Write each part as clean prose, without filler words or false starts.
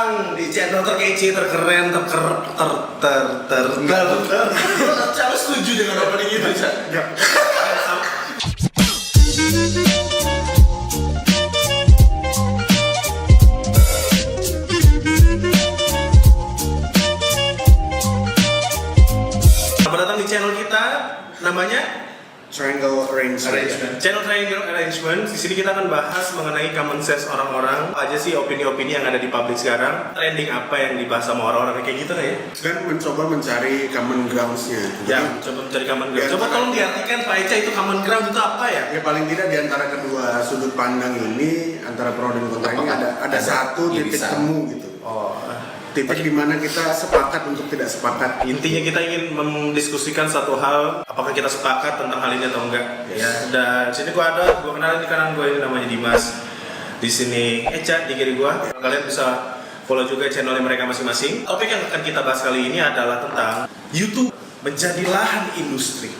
datang di channel terkece, terkeren, Cara setuju dengan opening itu, Cak? Enggak. Selamat datang di channel kita, namanya Triangle Arrangement. Channel Triangle Arrangement. Di sini kita akan bahas mengenai common sense orang-orang. Apa aja sih opini-opini yang ada di publik sekarang? Trending apa yang dibahas sama orang-orang kayak gitu ya? Dan mencoba mencari common grounds-nya. Ya, coba mencari common ground. Coba tolong diartikan Pak Eca, itu common ground itu apa ya? Ya paling tidak di antara kedua sudut pandang ini, antara pro dan kontra ini ada satu titik temu gitu. Oh, Titik di mana kita sepakat untuk tidak sepakat. intinya kita ingin mendiskusikan satu hal, apakah kita sepakat tentang hal ini atau enggak. Ya, dan sini gua kenalin di kanan gua, ini namanya Dimas. Di sini Eca di kiri gua. Kalian bisa follow juga channelnya mereka masing-masing. Topik yang akan kita bahas kali ini adalah tentang YouTube menjadi lahan industri.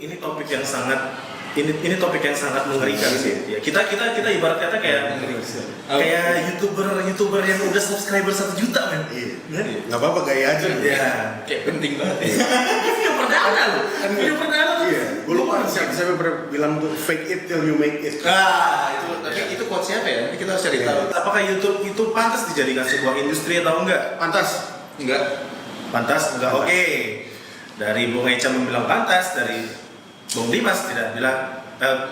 Ini topik yang sangat ini topik yang sangat mengerikan sih. Ya, kita ibarat kata kayak YouTuber yang udah subscriber 1 juta men. Iya. Nggak apa-apa, gaya aja. Iya. Kayak penting banget ya. Video perdana loh. Video perdana tuh. Iya. Gue lupa siapa pernah bilang tuh fake it till you make it. Itu quote siapa ya? Ini kita harus cari tahu. Apakah YouTube itu pantas dijadikan sebuah industri atau enggak? Pantas. Enggak. Pantas enggak? Oke. Dari Bung Eca membilang pantas, dari Bung Dimas tidak bilang,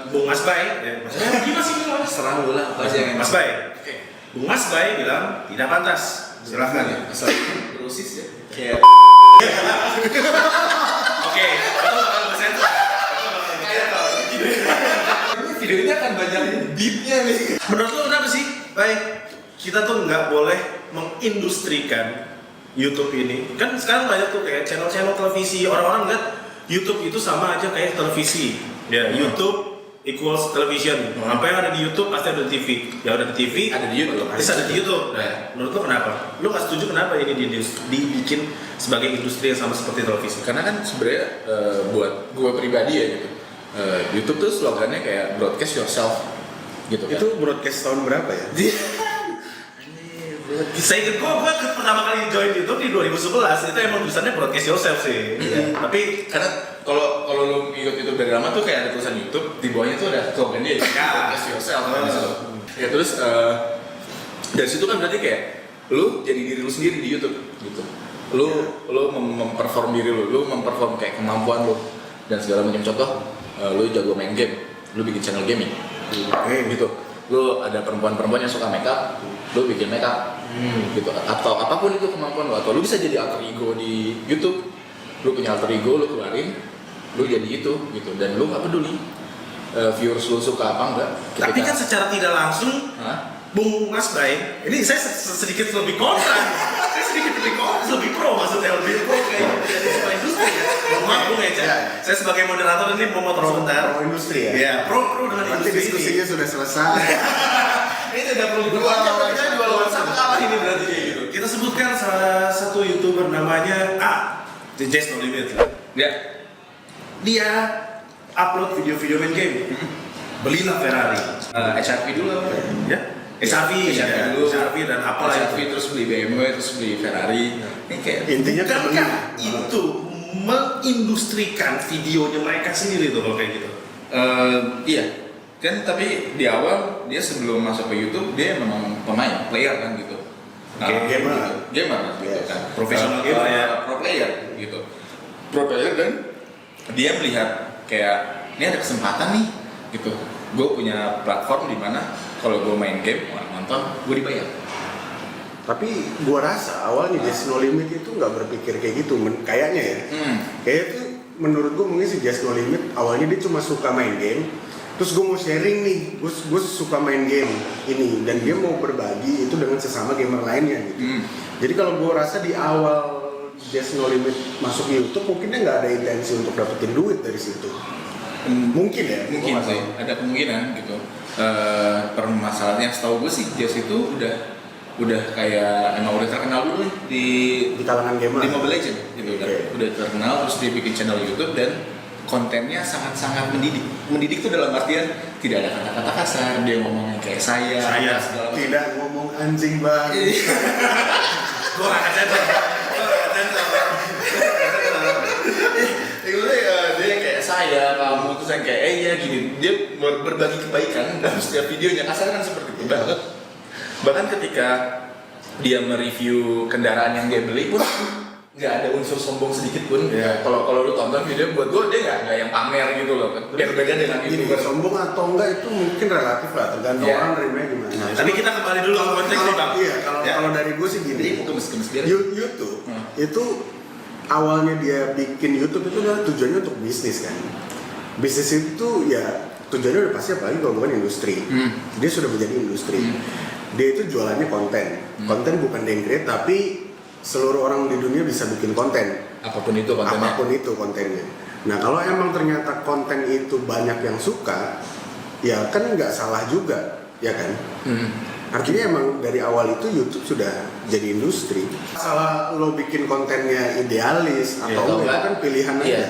Bung Mas Bay, maksudnya Dimas ini loh. Serang dulu lah. Mas Bay. Oke. Bung Mas Bay bilang tidak pantas. Silahkan. Asal terusis ya. Kayak Oke. Itu bakal bersensor. video ini akan banyak beatnya nih. Menurut lo kenapa sih? Baik, kita tuh nggak boleh mengindustrikan YouTube ini. Kan sekarang banyak tuh kayak channel-channel televisi, orang-orang lihat YouTube itu sama aja kayak televisi. Ya, YouTube equals television. Apa yang ada di YouTube pasti ada di TV. Yang ada di TV Ada di YouTube. pasti ada di YouTube. Nah, menurut lo kenapa? Lo nggak setuju kenapa ini dibikin sebagai industri yang sama seperti televisi? Karena kan sebenarnya buat gue pribadi ya gitu. YouTube tuh slogannya kayak broadcast yourself gitu kan. Itu broadcast tahun berapa ya? Saya ingat gua pertama kali join YouTube di 2011 itu emang tulisannya broadcast yourself sih. Iya. Tapi Karena kalau lu ikut YouTube dari lama tuh kayak ada tulisan YouTube, di bawahnya tuh ada slogannya broadcast yourself kan di situ. Ya terus dari situ kan berarti kayak lu jadi diri lu sendiri di YouTube gitu. Lu memperform diri lu memperform kayak kemampuan lu dan segala macam. Contoh lu jago main game, lu bikin channel gaming. Gitu. Lu ada perempuan-perempuan yang suka makeup, lu bikin makeup. Gitu. Atau apapun itu kemampuan lu, atau lu bisa jadi alter ego di YouTube. Lu punya alter ego, lu keluarin, lu jadi itu gitu, dan lu gak peduli viewers lu suka apa enggak. tapi kan secara tidak langsung Bung Mas Bay, ini saya sedikit lebih kontra. Saya sedikit lebih pro maksudnya, lebih pro kayak jadi sebuah industri ya. Maaf Bung Eca. Saya sebagai moderator ini mau motong sebentar. Pro industri ya? Iya, pro dengan Nanti industri diskusinya ini. sudah selesai. Ini tidak perlu dua lawan satu kalah ini berarti kayak gitu. Kita sebutkan salah satu YouTuber namanya The Just No Limit. Ya. Dia upload video-video main game. Belilah Ferrari. HRV dulu apa? Ya. HRV dulu. HRV dan apa lah HRV terus beli BMW terus beli Ferrari. Ini kayak Intinya Bukankah itu mengindustrikan videonya mereka sendiri tuh kalau kayak gitu? iya. Kan tapi di awal dia sebelum masuk ke YouTube dia memang pemain, player kan gitu. Gamer gitu kan. Profesional gamer ya. Pro player gitu. Pro player dan dia melihat kayak ini ada kesempatan nih gitu. Gue punya platform di mana kalau gue main game, orang nonton, gue dibayar. Tapi gua rasa awalnya Just No Limit itu nggak berpikir kayak gitu, kayaknya ya. Kayak itu menurut gua mungkin si Just No Limit awalnya dia cuma suka main game. Terus gue mau sharing nih, gue suka main game ini dan dia mau berbagi itu dengan sesama gamer lainnya gitu. Jadi kalau gue rasa di awal Just No Limit masuk YouTube mungkin dia nggak ada intensi untuk dapetin duit dari situ. Mungkin ya. Mungkin sih, ada kemungkinan gitu. Permasalahannya setahu gue sih Jazz itu udah kayak emang udah terkenal dulu nih Di kalangan gamer. di Mobile Legends gitu kan. Udah terkenal terus dia bikin channel YouTube dan kontennya sangat-sangat mendidik. Mendidik itu dalam artian tidak ada kata-kata kasar, dia ngomongnya kayak saya segala macam. Tidak ngomong ngomong anjing banget. Gue gak sensor. Dia yang kayak saya, kamu terus yang kayak iya gini. Dia berbagi kebaikan dalam setiap videonya. Asalkan seperti itu. Bahkan ketika dia mereview kendaraan yang dia beli pun nggak ada unsur sombong sedikit pun. Yeah. Kalau lu tonton video buat gue dia nggak yang pamer gitu loh. Berbeda dengan Ini itu. sombong atau enggak itu mungkin relatif lah, tergantung Iya. orang nerimanya gimana. Tapi kita kembali dulu ke konteks nih bang. Iya, kalau dari gue sih gini. Gemes-gemes dia. YouTube itu awalnya dia bikin YouTube itu adalah tujuannya untuk bisnis kan. Bisnis itu ya tujuannya udah pasti, apalagi kalau bukan industri. Dia sudah menjadi industri. Dia itu jualannya konten. Konten bukan dia yang create, tapi seluruh orang di dunia bisa bikin konten. Apapun itu kontennya. Apapun itu kontennya. Nah kalau emang ternyata konten itu banyak yang suka, ya kan nggak salah juga, ya kan? Artinya emang dari awal itu YouTube sudah jadi industri. Salah lo bikin kontennya idealis atau enggak, itu kan pilihan aja. Iya.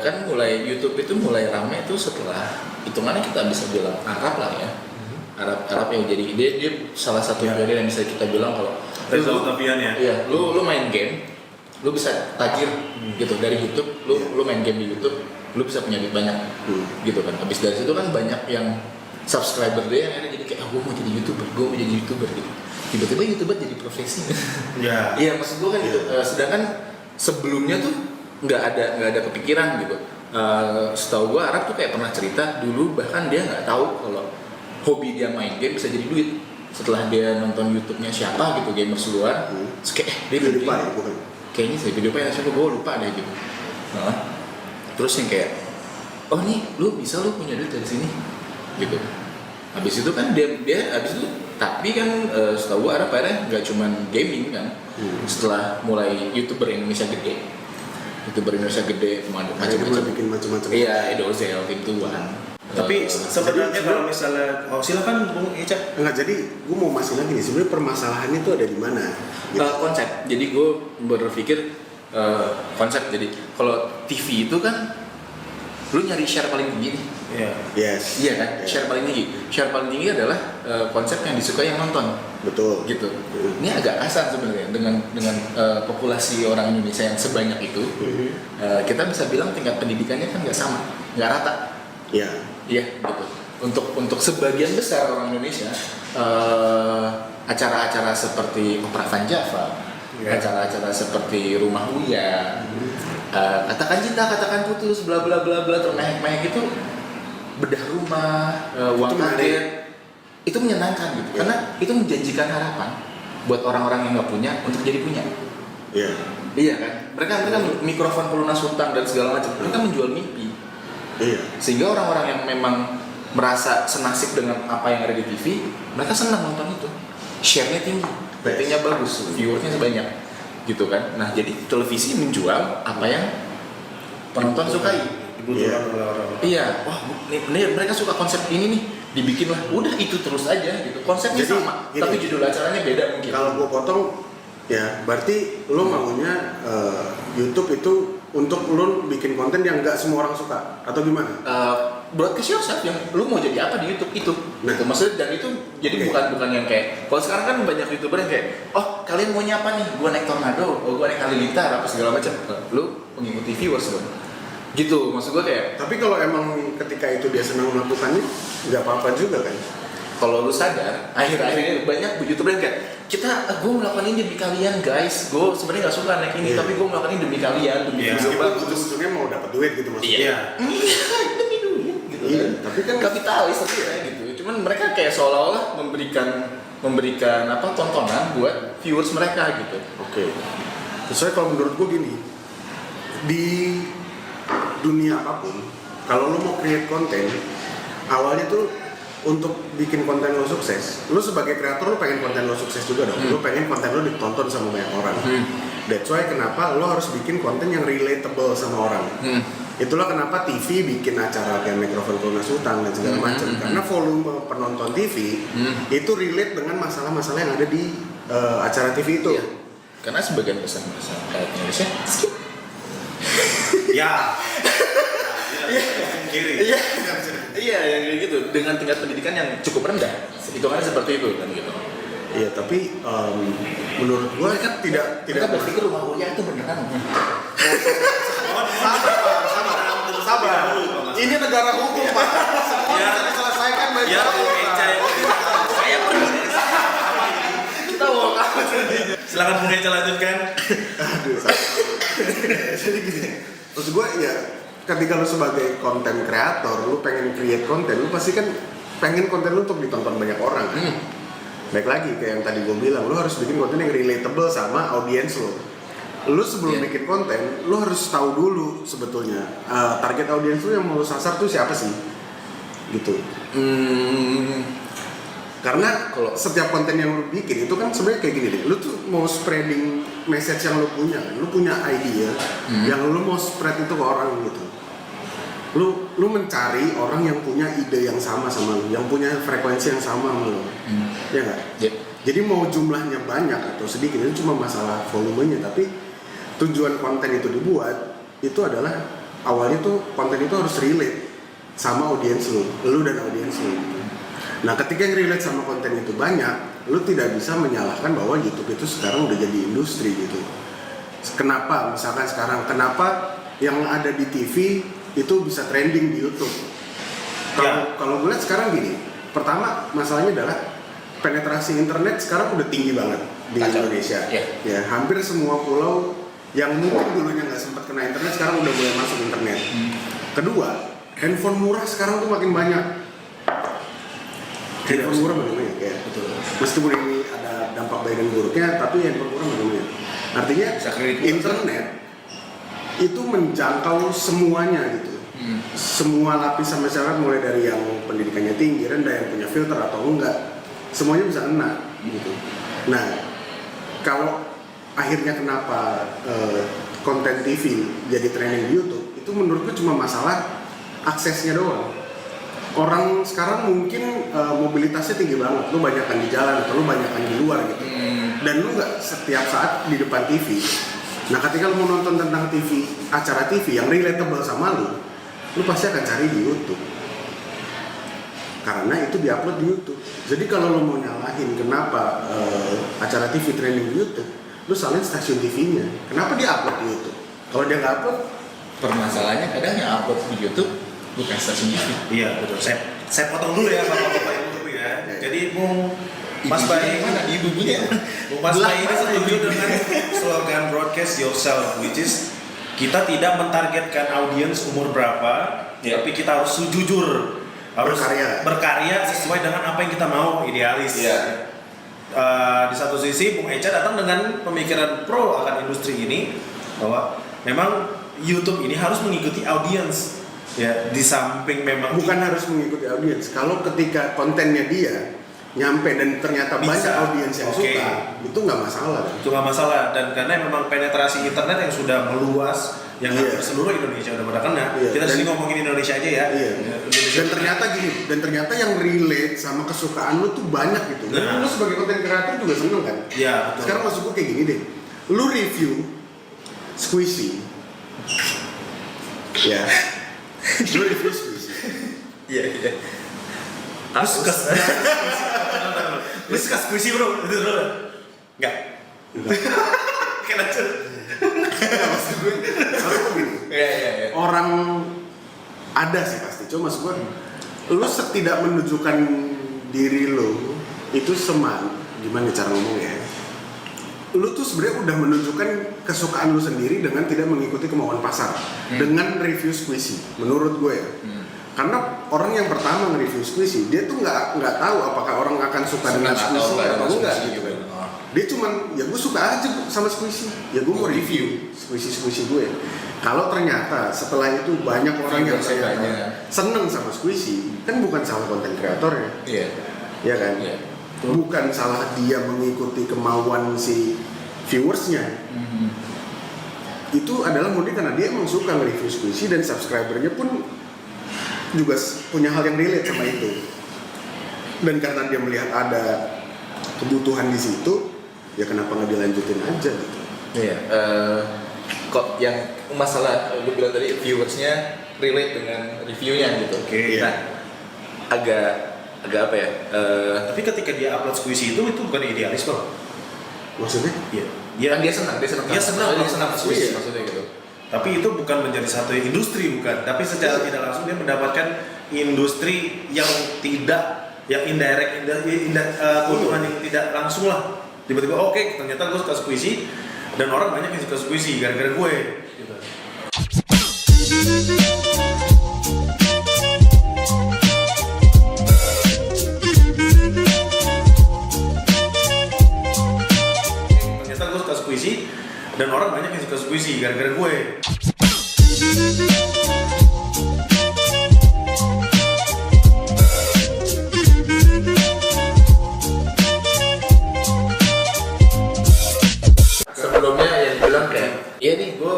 Kan mulai YouTube itu mulai rame itu setelah hitungannya kita bisa bilang Arab lah ya. Arab yang jadi dia salah satu pionir yang bisa kita bilang kalau Reza Octavian ya. Iya, lu main game, lu bisa tajir gitu dari YouTube, lu main game di YouTube, lu bisa punya duit banyak gitu kan. Habis dari situ kan banyak yang subscriber dia yang akhirnya jadi kayak gue mau jadi YouTuber gitu. Tiba-tiba YouTuber jadi profesi. Ya. Iya, maksud gue kan gitu. Sedangkan sebelumnya tuh nggak ada kepikiran gitu. Setahu gue Arab tuh kayak pernah cerita dulu, bahkan dia nggak tahu kalau hobi dia main game bisa jadi duit. Setelah dia nonton YouTube-nya siapa gitu, gamers luar, terus kayak dia Video bikin, ya, bukan? kayaknya sih video apa ya, siapa gue lupa deh gitu. Terus yang kayak, oh nih lu bisa lu punya duit dari sini gitu. Habis itu kan dia habis itu, tapi kan setahu gue Arab akhirnya nggak cuman gaming kan. Setelah mulai YouTuber Indonesia gede, macam-macam bikin macam-macam. iya, Edozel, tim Tuan. Tapi sebenarnya kalau misalnya, silakan Bung Ica. Enggak, jadi gue mau masih lagi nih, sebenarnya permasalahannya itu ada di mana? Gitu. Konsep. Jadi gue berpikir konsep. Jadi kalau TV itu kan lu nyari share paling tinggi nih. Iya. Yes. Iya kan? Yeah. Share paling tinggi. Share paling tinggi adalah konsep yang disukai yang nonton. Betul. Gitu. Ini agak kasar sebenarnya dengan populasi orang Indonesia yang sebanyak itu. Kita bisa bilang tingkat pendidikannya kan nggak sama, nggak rata. Iya. Iya, gitu. Untuk sebagian besar orang Indonesia, acara-acara seperti Opera Van Java, acara-acara seperti Rumah Uya, katakan cinta, katakan putus, bla bla bla bla, termehek-mehek itu, bedah rumah, uang kaget, itu menyenangkan gitu, karena itu menjanjikan harapan buat orang-orang yang nggak punya untuk jadi punya. Iya. Iya kan? Mereka mikrofon pelunas hutang dan segala macam, mereka menjual mimpi. Iya. Sehingga orang-orang yang memang merasa senasib dengan apa yang ada di TV, mereka senang nonton itu. Share-nya tinggi, ratingnya bagus, viewersnya sebanyak, gitu kan. Nah, jadi televisi menjual apa yang penonton sukai. Dibutuhkan oleh orang. Iya, wah ini mereka suka konsep ini nih, dibikin lah. Udah itu terus aja gitu. Konsepnya Jadi, sama, gini, tapi judul acaranya beda mungkin. Kalau gue potong, ya berarti lo maunya YouTube itu untuk lo bikin konten yang nggak semua orang suka atau gimana? Broadcast yourself yang lu mau jadi apa di YouTube itu. Nah. Gitu. Maksudnya dan itu jadi bukan yang kayak kalau sekarang kan banyak YouTuber yang kayak oh kalian maunya apa nih? Gua naik Tornado, gua naik Halilintar apa segala macam. Lu mengikuti viewers lo. Gitu maksud gua kayak Tapi kalau emang ketika itu dia senang melakukannya, nggak apa-apa juga kan? kalau lu sadar akhir-akhirnya banyak YouTuber yang kayak gue melakukan ini demi kalian guys, gue sebenarnya nggak suka naik ini tapi gue melakukan ini demi kalian, demi video bagus. Ujung-ujungnya mau dapat duit gitu maksudnya. Iya, demi duit gitu Iya, kan. tapi kan Kapitalis tapi ya gitu. Cuman mereka kayak seolah-olah memberikan apa tontonan buat viewers mereka gitu. Oke. Terus kalau menurut gue gini, di dunia apapun, kalau lo mau create konten, awalnya tuh untuk bikin konten lo sukses, lo sebagai kreator lo pengen konten lo sukses juga dong. Lo pengen konten lo ditonton sama banyak orang. That's why kenapa lo harus bikin konten yang relatable sama orang. Itulah kenapa TV bikin acara kayak mikrofon pelunas hutang dan segala macam. Karena volume penonton TV itu relate dengan masalah-masalah yang ada di acara TV itu. Iya. Karena sebagian besar masyarakat Indonesia skip. Ya. Kiri. Iya. Iya, yang kayak gitu dengan tingkat pendidikan yang cukup rendah. Hitungannya seperti itu kan gitu. Iya, tapi menurut gua kan tidak Mereka berpikir rumah kuliah itu beneran. sabar. Ini negara hukum, Pak. Semua Ya. bisa diselesaikan baik Ya, Eca yang saya pergi dari sini. Kita mau apa? Silakan Bung Eca lanjutkan. Aduh, jadi gini, terus gue ya ketika lu sebagai konten kreator, lu pengen create konten, lu pasti kan pengen konten lu untuk ditonton banyak orang kan? Baik lagi kayak yang tadi gue bilang, lu harus bikin konten yang relatable sama audiens lu. Lu sebelum bikin konten, lu harus tahu dulu sebetulnya target audiens lu yang mau lu sasar tuh siapa sih, gitu. Karena Kalau- setiap konten yang lu bikin itu kan sebenarnya kayak gini deh, lu tuh mau spreading message yang lu punya, lu punya idea yang lu mau spread itu ke orang gitu. Lu mencari orang yang punya ide yang sama sama lu, yang punya frekuensi yang sama sama lu, ya nggak? Ya. Jadi mau jumlahnya banyak atau sedikit itu cuma masalah volumenya, tapi tujuan konten itu dibuat itu adalah awalnya tuh konten itu harus relate sama audiens lu dan audiens lu. Gitu. Nah, ketika yang relate sama konten itu banyak, lu tidak bisa menyalahkan bahwa YouTube itu sekarang udah jadi industri gitu. Kenapa? Misalkan sekarang, kenapa yang ada di TV itu bisa trending di YouTube? Kalau gue lihat sekarang gini, pertama masalahnya adalah penetrasi internet sekarang udah tinggi banget di Kacau. Indonesia. Iya. Ya, hampir semua pulau yang mungkin dulunya nggak sempat kena internet sekarang udah mulai masuk internet. Kedua, handphone murah sekarang tuh makin banyak. Handphone murah makin banyak ya. Betul. Meskipun ini ada dampak baik dan buruknya, tapi handphone murah makin banyak. Artinya Bisa kredit. internet itu menjangkau semuanya gitu. Semua lapisan masyarakat mulai dari yang pendidikannya tinggi, rendah, yang punya filter atau enggak, semuanya bisa kena gitu. Nah, kalau akhirnya kenapa konten TV jadi trending di YouTube, itu menurutku cuma masalah aksesnya doang. Orang sekarang mungkin mobilitasnya tinggi banget, lu banyakan di jalan atau lu banyakan di luar gitu, dan lu nggak setiap saat di depan TV. Nah, ketika lu mau nonton tentang TV, acara TV yang relatable sama lu pasti akan cari di YouTube. Karena itu diupload di YouTube. Jadi kalau lu mau nyalahin kenapa acara TV trending di YouTube, lu salin stasiun TV-nya. Kenapa dia upload di YouTube? Kalau dia nggak upload, Permasalahannya kadang yang upload di YouTube bukan stasiun TV. Iya, betul. Saya potong dulu ya Bapak-bapak Ibu ya. Jadi Bung Mas Ibu Bayi mana? Ibu-ibunya. Bung Mas Bayi ini setuju dengan slogan broadcast yourself, which is kita tidak mentargetkan audiens umur berapa, Ya. tapi kita harus jujur, harus berkarya sesuai dengan apa yang kita mau, idealis. Iya. Di satu sisi Bung Eca datang dengan pemikiran pro akan industri ini, bahwa memang YouTube ini harus mengikuti audiens. Ya, di samping memang bukan harus mengikuti audiens. Kalau ketika kontennya dia nyampe dan ternyata Bisa. banyak audiens yang Oke. suka, itu nggak masalah. itu nggak masalah, dan karena memang penetrasi internet yang sudah meluas, yang Iya. hampir seluruh Indonesia udah pada kena. Iya. Kita Dan- sini ngomongin Indonesia aja ya. Iya. Indonesia. Dan ternyata gini, dan ternyata yang relate sama kesukaan lu tuh banyak gitu. Dan Nah. lu sebagai konten kreator juga seneng kan? Iya, betul. Sekarang maksud gue kayak gini deh. Lu review squishy. Ya. Lu review squishy. Iya, iya. Lu suka lu suka squishy bro? Itu bro? Enggak. Kena aja. Maksud gue gini. Iya, iya, iya. Orang ada sih pasti, cuma maksud gue lu tidak menunjukkan diri lu itu gimana cara ngomongnya ya, lu tuh sebenarnya udah menunjukkan kesukaan lu sendiri dengan tidak mengikuti kemauan pasar dengan review squishy menurut gue ya. Karena orang yang pertama nge-review squishy, dia tuh nggak tahu apakah orang akan suka dengan squishy atau enggak gitu. Dia cuman, ya gue suka aja sama squishy, ya gue mau review squishy gue. Kalau ternyata setelah itu banyak orang yang seneng sama squishy, kan bukan salah konten kreatornya, Iya. ya kan? Iya. Bukan salah dia mengikuti kemauan si viewersnya. Itu adalah murni karena dia emang suka nge-review squishy dan subscribernya pun juga punya hal yang relate sama itu. Dan karena dia melihat ada kebutuhan di situ, ya kenapa nggak dilanjutin aja gitu. Iya. Kok yang masalah lu bilang tadi viewersnya relate dengan reviewnya gitu. Oke. Nah, agak apa ya? Tapi ketika dia upload squishy itu bukan idealis bang. Maksudnya? Iya. Kan dia senang Dia senang. dia senang squishy Iya. maksudnya gitu. Tapi itu bukan menjadi satu industri bukan. Tapi secara tidak langsung dia mendapatkan industri yang indirect, keuntungan yang tidak langsung lah. Tiba-tiba oke, ternyata gue suka squishy dan orang banyak yang suka squishy gara-gara gue. Gitu. Ternyata gue suka squishy dan orang banyak yang suka squishy gara-gara gue. Sebelumnya yang dibilang kayak, iya nih gue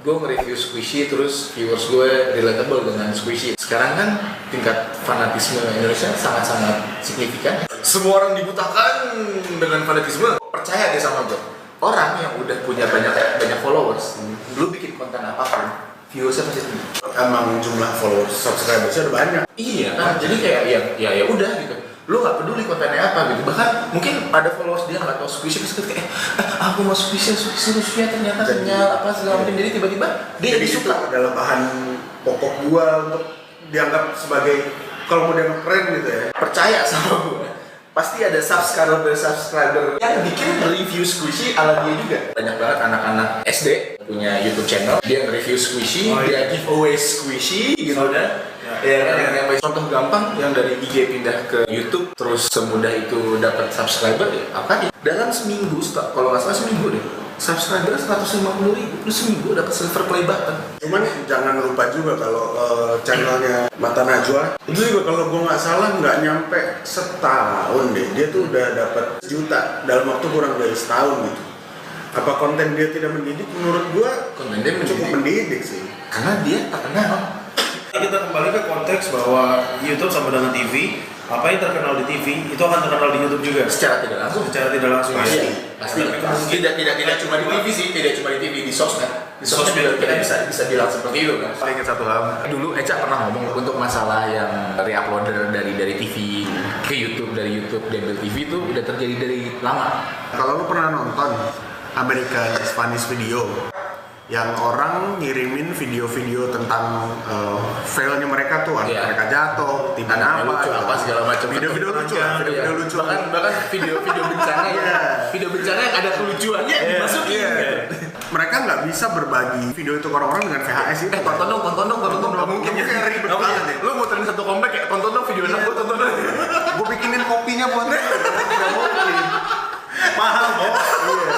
nge-review squishy terus viewers gue relatable dengan squishy. Sekarang kan tingkat fanatisme Indonesia sangat-sangat signifikan. Semua orang dibutakan dengan fanatisme. Percaya deh sama gue. Orang yang udah punya banyak followers, lu bikin konten apapun, viewersnya pasti tinggi. Emang jumlah followers subscribersnya udah banyak. Iya kan, jadi kayak ya udah gitu. Lu nggak peduli kontennya apa gitu. Bahkan mungkin ada followers dia nggak tahu squishy, terus kayak aku mau squishy ternyata sinyal apa segala macam. Jadi tiba-tiba dia Jadi suka. itu adalah bahan pokok gua untuk dianggap sebagai, kalau mau dianggap keren gitu ya. Percaya sama gue, pasti ada subscriber yang bikin review squishy ala dia juga. Banyak banget anak-anak SD punya YouTube channel, dia nge-review squishy, dia giveaway squishy gitu kan. Ya kan, yang contoh gampang yang dari IG pindah ke YouTube terus semudah itu dapat subscriber ya apa? Dalam seminggu, kalau nggak salah seminggu deh, subscriber 150.000, terus seminggu dapat silver play button. Cuman jangan lupa juga kalau channelnya Mata Najwa itu juga kalau gue nggak salah nggak nyampe setahun deh, dia tuh udah dapat juta dalam waktu kurang dari setahun gitu. Apa konten dia tidak mendidik? Menurut gue Konten dia cukup mendidik sih. karena dia terkenal. Kita kembali ke konteks bahwa YouTube sama dengan TV, apa yang terkenal di TV itu akan terkenal di YouTube juga. Secara tidak langsung. Secara tidak langsung Pasti. Tapi kemungkinan Tidak cuma di TV sih, tidak cuma di TV, di sosmed. Di sosmed juga kita bisa bilang seperti itu kan. Saya ingat satu hal. Dulu Eca pernah ngomong untuk masalah yang reuploader dari TV ke YouTube, dari YouTube diambil TV itu udah terjadi dari lama. Kalau lu pernah nonton American Spanish Video yang orang ngirimin video-video tentang failnya mereka tuh, Iya. mereka jatuh, tiba Anaknya lucu, gitu. apa segala macam. Video-video lucu, video lucu. Bahkan video-video bencana ya. Iya. Video bencana yang ada kelucuannya dimasukin. Iya. Gitu. Mereka nggak bisa berbagi video itu ke orang-orang dengan VHS itu. Tonton dong, nggak mungkin Nggak mungkin, ribet banget ya. Lu muterin satu komplek kayak tonton dong video anak gua, tonton dong. Gue bikinin kopinya buat nggak mungkin. mahal kok. Iya.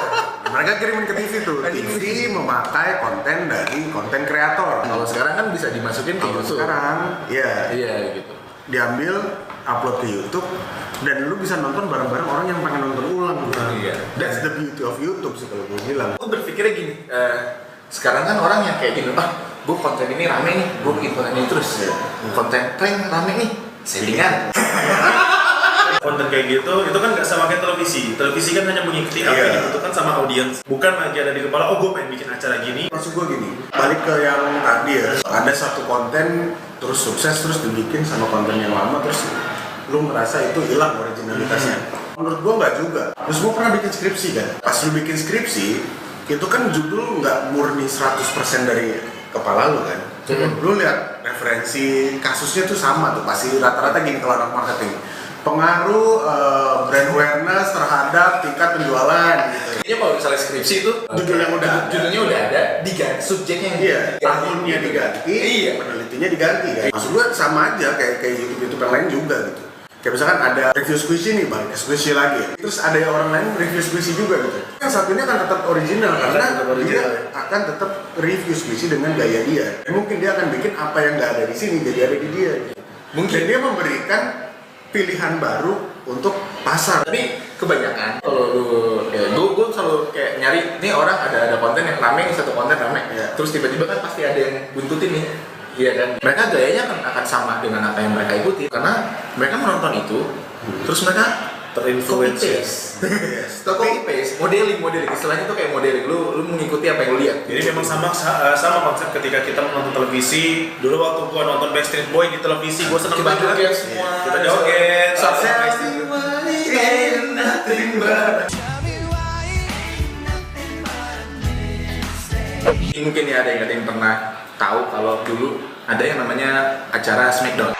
Mereka kirimin ke TV tuh. TV memakai konten dari konten kreator. Kalau sekarang kan bisa dimasukin ke Kalau YouTube. sekarang, iya. Iya gitu. Diambil, upload ke YouTube, dan lu bisa nonton bareng-bareng orang yang pengen nonton ulang. Iya. That's the beauty of YouTube sih kalau gue bilang. Aku berpikirnya gini, sekarang kan orang yang kayak gini, gue konten ini rame nih, gue bikin konten ini terus. Iya. Konten prank rame nih, settingan. Konten kayak gitu, itu kan nggak sama kayak televisi. Televisi kan hanya mengikuti apa yang dibutuhkan sama audiens. Bukan lagi ada di kepala, oh gue pengen bikin acara gini. Maksud gue gini, balik ke yang tadi ya, ada satu konten terus sukses terus dibikin sama konten yang lama terus lu merasa itu hilang originalitasnya. Menurut gue nggak juga. Terus gue pernah bikin skripsi kan. Pas lu bikin skripsi, itu kan judul nggak murni 100% dari kepala lu kan. Lu lihat referensi kasusnya tuh sama tuh, pasti rata-rata gini kalau anak marketing. Pengaruh brand awareness terhadap tingkat penjualan gitu. Ini kalau misalnya skripsi itu Judulnya udah ada, diganti subjeknya. Iya, tahunnya diganti, Iya. penelitinya diganti kan. Maksud gue sama aja kayak YouTube yang lain juga gitu. Kayak misalkan ada review squishy nih, balik ke squishy lagi. Terus ada yang orang lain review squishy juga gitu. Yang satunya akan tetap original karena dia akan tetap review squishy dengan gaya dia. Mungkin dia akan bikin apa yang nggak ada di sini jadi ada di dia. Mungkin. Dan dia memberikan pilihan baru untuk pasar. Tapi kebanyakan kalau gue selalu kayak nyari nih orang ada konten yang rame nih, satu konten rame. Iya. Terus tiba-tiba kan pasti ada yang buntutin nih. Iya kan? Mereka gayanya akan sama dengan apa yang mereka ikuti karena mereka menonton itu, terus mereka terinfluence. Copy paste, modeling, istilahnya tuh kayak modeling. Lu mengikuti apa yang lu lihat. Jadi memang sama konsep ketika kita menonton televisi. Dulu waktu gua nonton Backstreet Boy di televisi, gua seneng banget. Joget semua. Kita joget. Mungkin ya ada yang pernah tahu kalau dulu ada yang namanya acara Smackdown.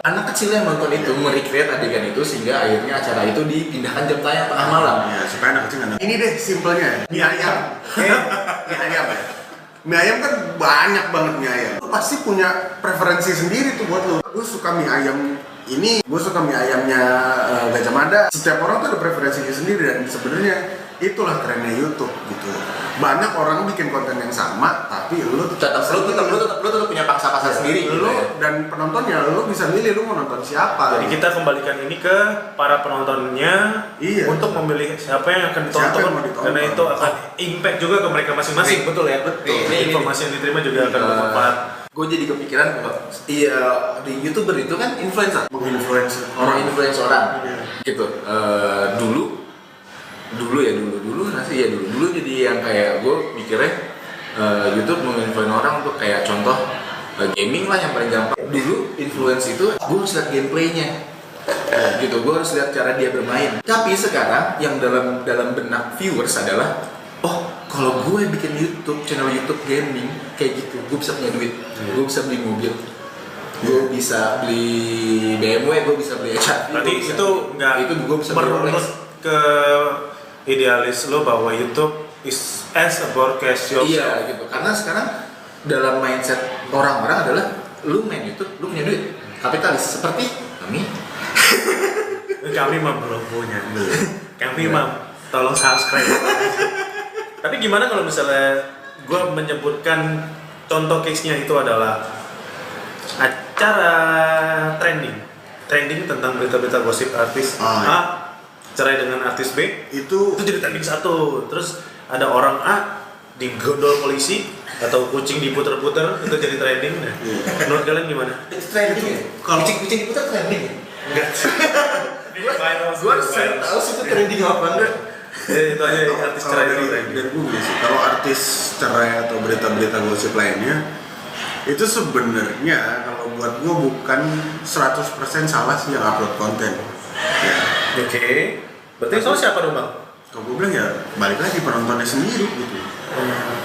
Anak kecil yang nonton itu merecreate adegan itu sehingga akhirnya acara itu dipindahkan jam tayang tengah malam. Ya, supaya anak kecil nggak. Ini deh simpelnya, mie ayam. Mie ayam ya. Mie ayam kan banyak banget mie ayam. Lu pasti punya preferensi sendiri tuh buat lu. Gue suka mie ayam ini, gue suka mie ayamnya Gajah Mada. Setiap orang tuh ada preferensinya sendiri dan sebenarnya itulah kerennya YouTube gitu. Banyak orang bikin konten yang sama, tapi lu tetap punya pangsa pasar sendiri. Lu dan penontonnya lu bisa milih lu mau nonton siapa. Jadi kita kembalikan ini ke para penontonnya untuk memilih siapa yang akan ditonton, karena itu akan impact juga ke mereka masing-masing. Betul ya, betul. Ini informasi yang diterima juga akan bermanfaat. Gue jadi kepikiran iya di YouTuber itu kan influencer, menginfluence influence orang, gitu. Dulu jadi yang kayak gue mikirnya YouTube menginfluence orang untuk kayak contoh gaming lah yang paling gampang. Dulu influence itu gue harus lihat gameplaynya, gitu. Gue harus lihat cara dia bermain. Tapi sekarang yang dalam benak viewers adalah, oh kalau gue bikin channel YouTube gaming kayak gitu, gue bisa punya duit, gue bisa beli mobil, gue bisa beli BMW, gue bisa beli HRV. Berarti itu nggak gue bisa merunut ke idealis lo bahwa YouTube is as a broadcast yourself. Iya gitu, karena sekarang dalam mindset orang-orang adalah lu main YouTube, lu punya duit, kapitalis seperti kami. Kami mah belum punya. Kami mah tolong subscribe. Tapi gimana kalau misalnya gue menyebutkan contoh case-nya itu adalah acara trending tentang berita-berita gosip artis A cerai dengan artis B, itu jadi trending satu. Terus ada orang A digondol polisi atau kucing diputer-puter, itu jadi trending. Nah, menurut kalian gimana? Itu trending. Kalau kucing diputer trending? Enggak. Gue harus tahu sih itu trending apa enggak. Itu aja artis cerai itu trending. Dan gue sih kalau artis cerai atau berita-berita gosip lainnya itu sebenarnya kalau buat gue bukan 100% salah sih yang upload konten. Ya. Oke. Berarti soal siapa dong bang? Kalau gue bilang ya balik lagi penontonnya sendiri gitu.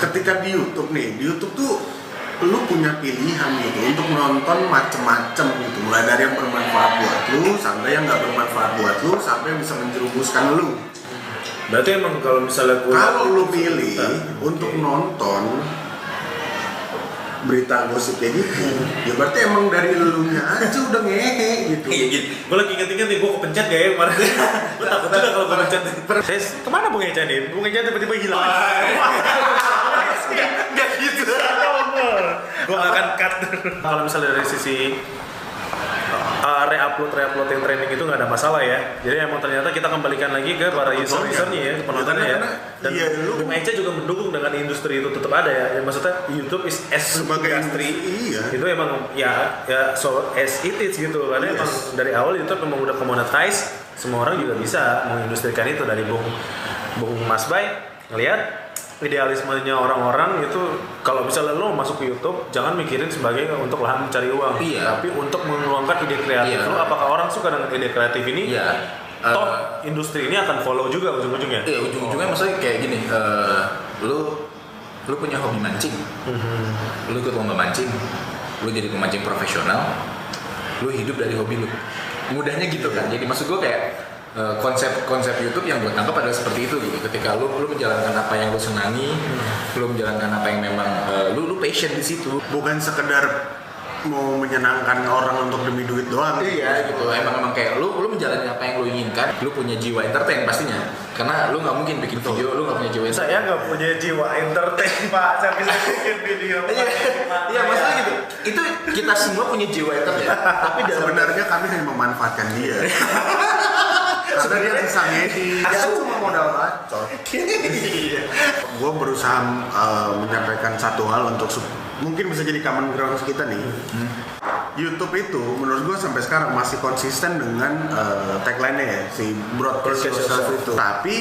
Ketika di YouTube nih, di YouTube tuh lu punya pilihan gitu untuk nonton macem-macem gitu, mulai dari yang bermanfaat buat lu sampai yang nggak bermanfaat buat lu sampai bisa menjerumuskan lu. Berarti emang kalau misalnya kalau lu pilih untuk nonton berita gosip kayak gitu, ya berarti emang dari elunya aja udah ngehe gitu. Iya gitu. Gue lagi inget-inget nih, gue kepencet gak ya kemarin. Gue takut juga kalau gue pencet. Kemana Bung Eca nih? Bung Eca tiba-tiba hilang. Gak gitu. Gue gak akan cut. Kalau misalnya dari sisi re-upload yang trending itu nggak ada masalah ya. Jadi emang ternyata kita kembalikan lagi ke para usernya ya, penontonnya ya. Dan Bung Eca juga mendukung dengan industri itu tetap ada ya. Yang maksudnya YouTube is as sebagai industri. Iya. Itu emang ya so as it is gitu. Karena emang dari awal YouTube memang udah monetize, semua orang juga bisa mengindustrikan itu. Dari Bung Mas Bay ngelihat idealismenya orang-orang itu, kalau misalnya lo masuk ke YouTube jangan mikirin sebagai untuk lahan mencari uang, tapi untuk mengeluarkan ide kreatif lo. Apakah orang suka dengan ide kreatif ini? Toh industri ini akan follow juga ujung-ujungnya. Iya, ujung-ujungnya maksudnya kayak gini, lu punya hobi mancing, lu ikut lomba mancing, lu jadi pemancing profesional, lu hidup dari hobi lu. Mudahnya gitu kan. Jadi maksud gue kayak konsep YouTube yang gue tangkap adalah seperti itu gitu. Ketika lu menjalankan apa yang lu senangi, lu menjalankan apa yang memang lu passion di situ, bukan sekedar mau menyenangkan orang untuk demi duit doang. Iya gitu. Emang kayak lu menjalani apa yang lu inginkan, lu punya jiwa entertain pastinya. Karena lu nggak mungkin bikin video, lu nggak punya jiwa entertain. Saya nggak punya jiwa entertain Pak, saya bisa bikin video. Iya maksudnya gitu. Itu kita semua punya jiwa entertain. Tapi sebenarnya kami hanya memanfaatkan dia. Karena dia bisa ngedit, dia cuma modal bacot. Gue berusaha menyampaikan satu hal untuk mungkin bisa jadi common ground kita nih. YouTube itu menurut gue sampai sekarang masih konsisten dengan tagline-nya ya, si broadcast yourself itu. Tapi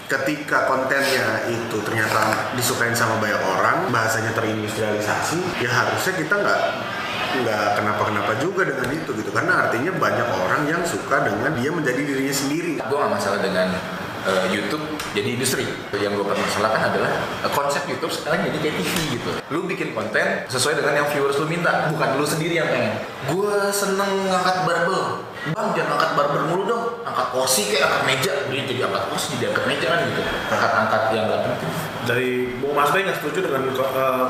ketika kontennya itu ternyata disukain sama banyak orang, bahasanya terindustrialisasi, ya harusnya kita nggak kenapa-kenapa juga dengan itu gitu, karena artinya banyak orang yang suka dengan dia menjadi dirinya sendiri. Gue gak masalah dengan YouTube jadi industri. Yang gue permasalahkan adalah konsep YouTube sekarang jadi kayak TV gitu. Lu bikin konten sesuai dengan yang viewers lu minta, bukan lu sendiri yang pengen. Gue seneng ngangkat barbel, bang jangan angkat barbel mulu dong, angkat kursi kayak angkat meja, jadi angkat kursi jadi angkat meja kan gitu. Angkat yang nggak penting. Dari Bung Mas Bay nggak setuju dengan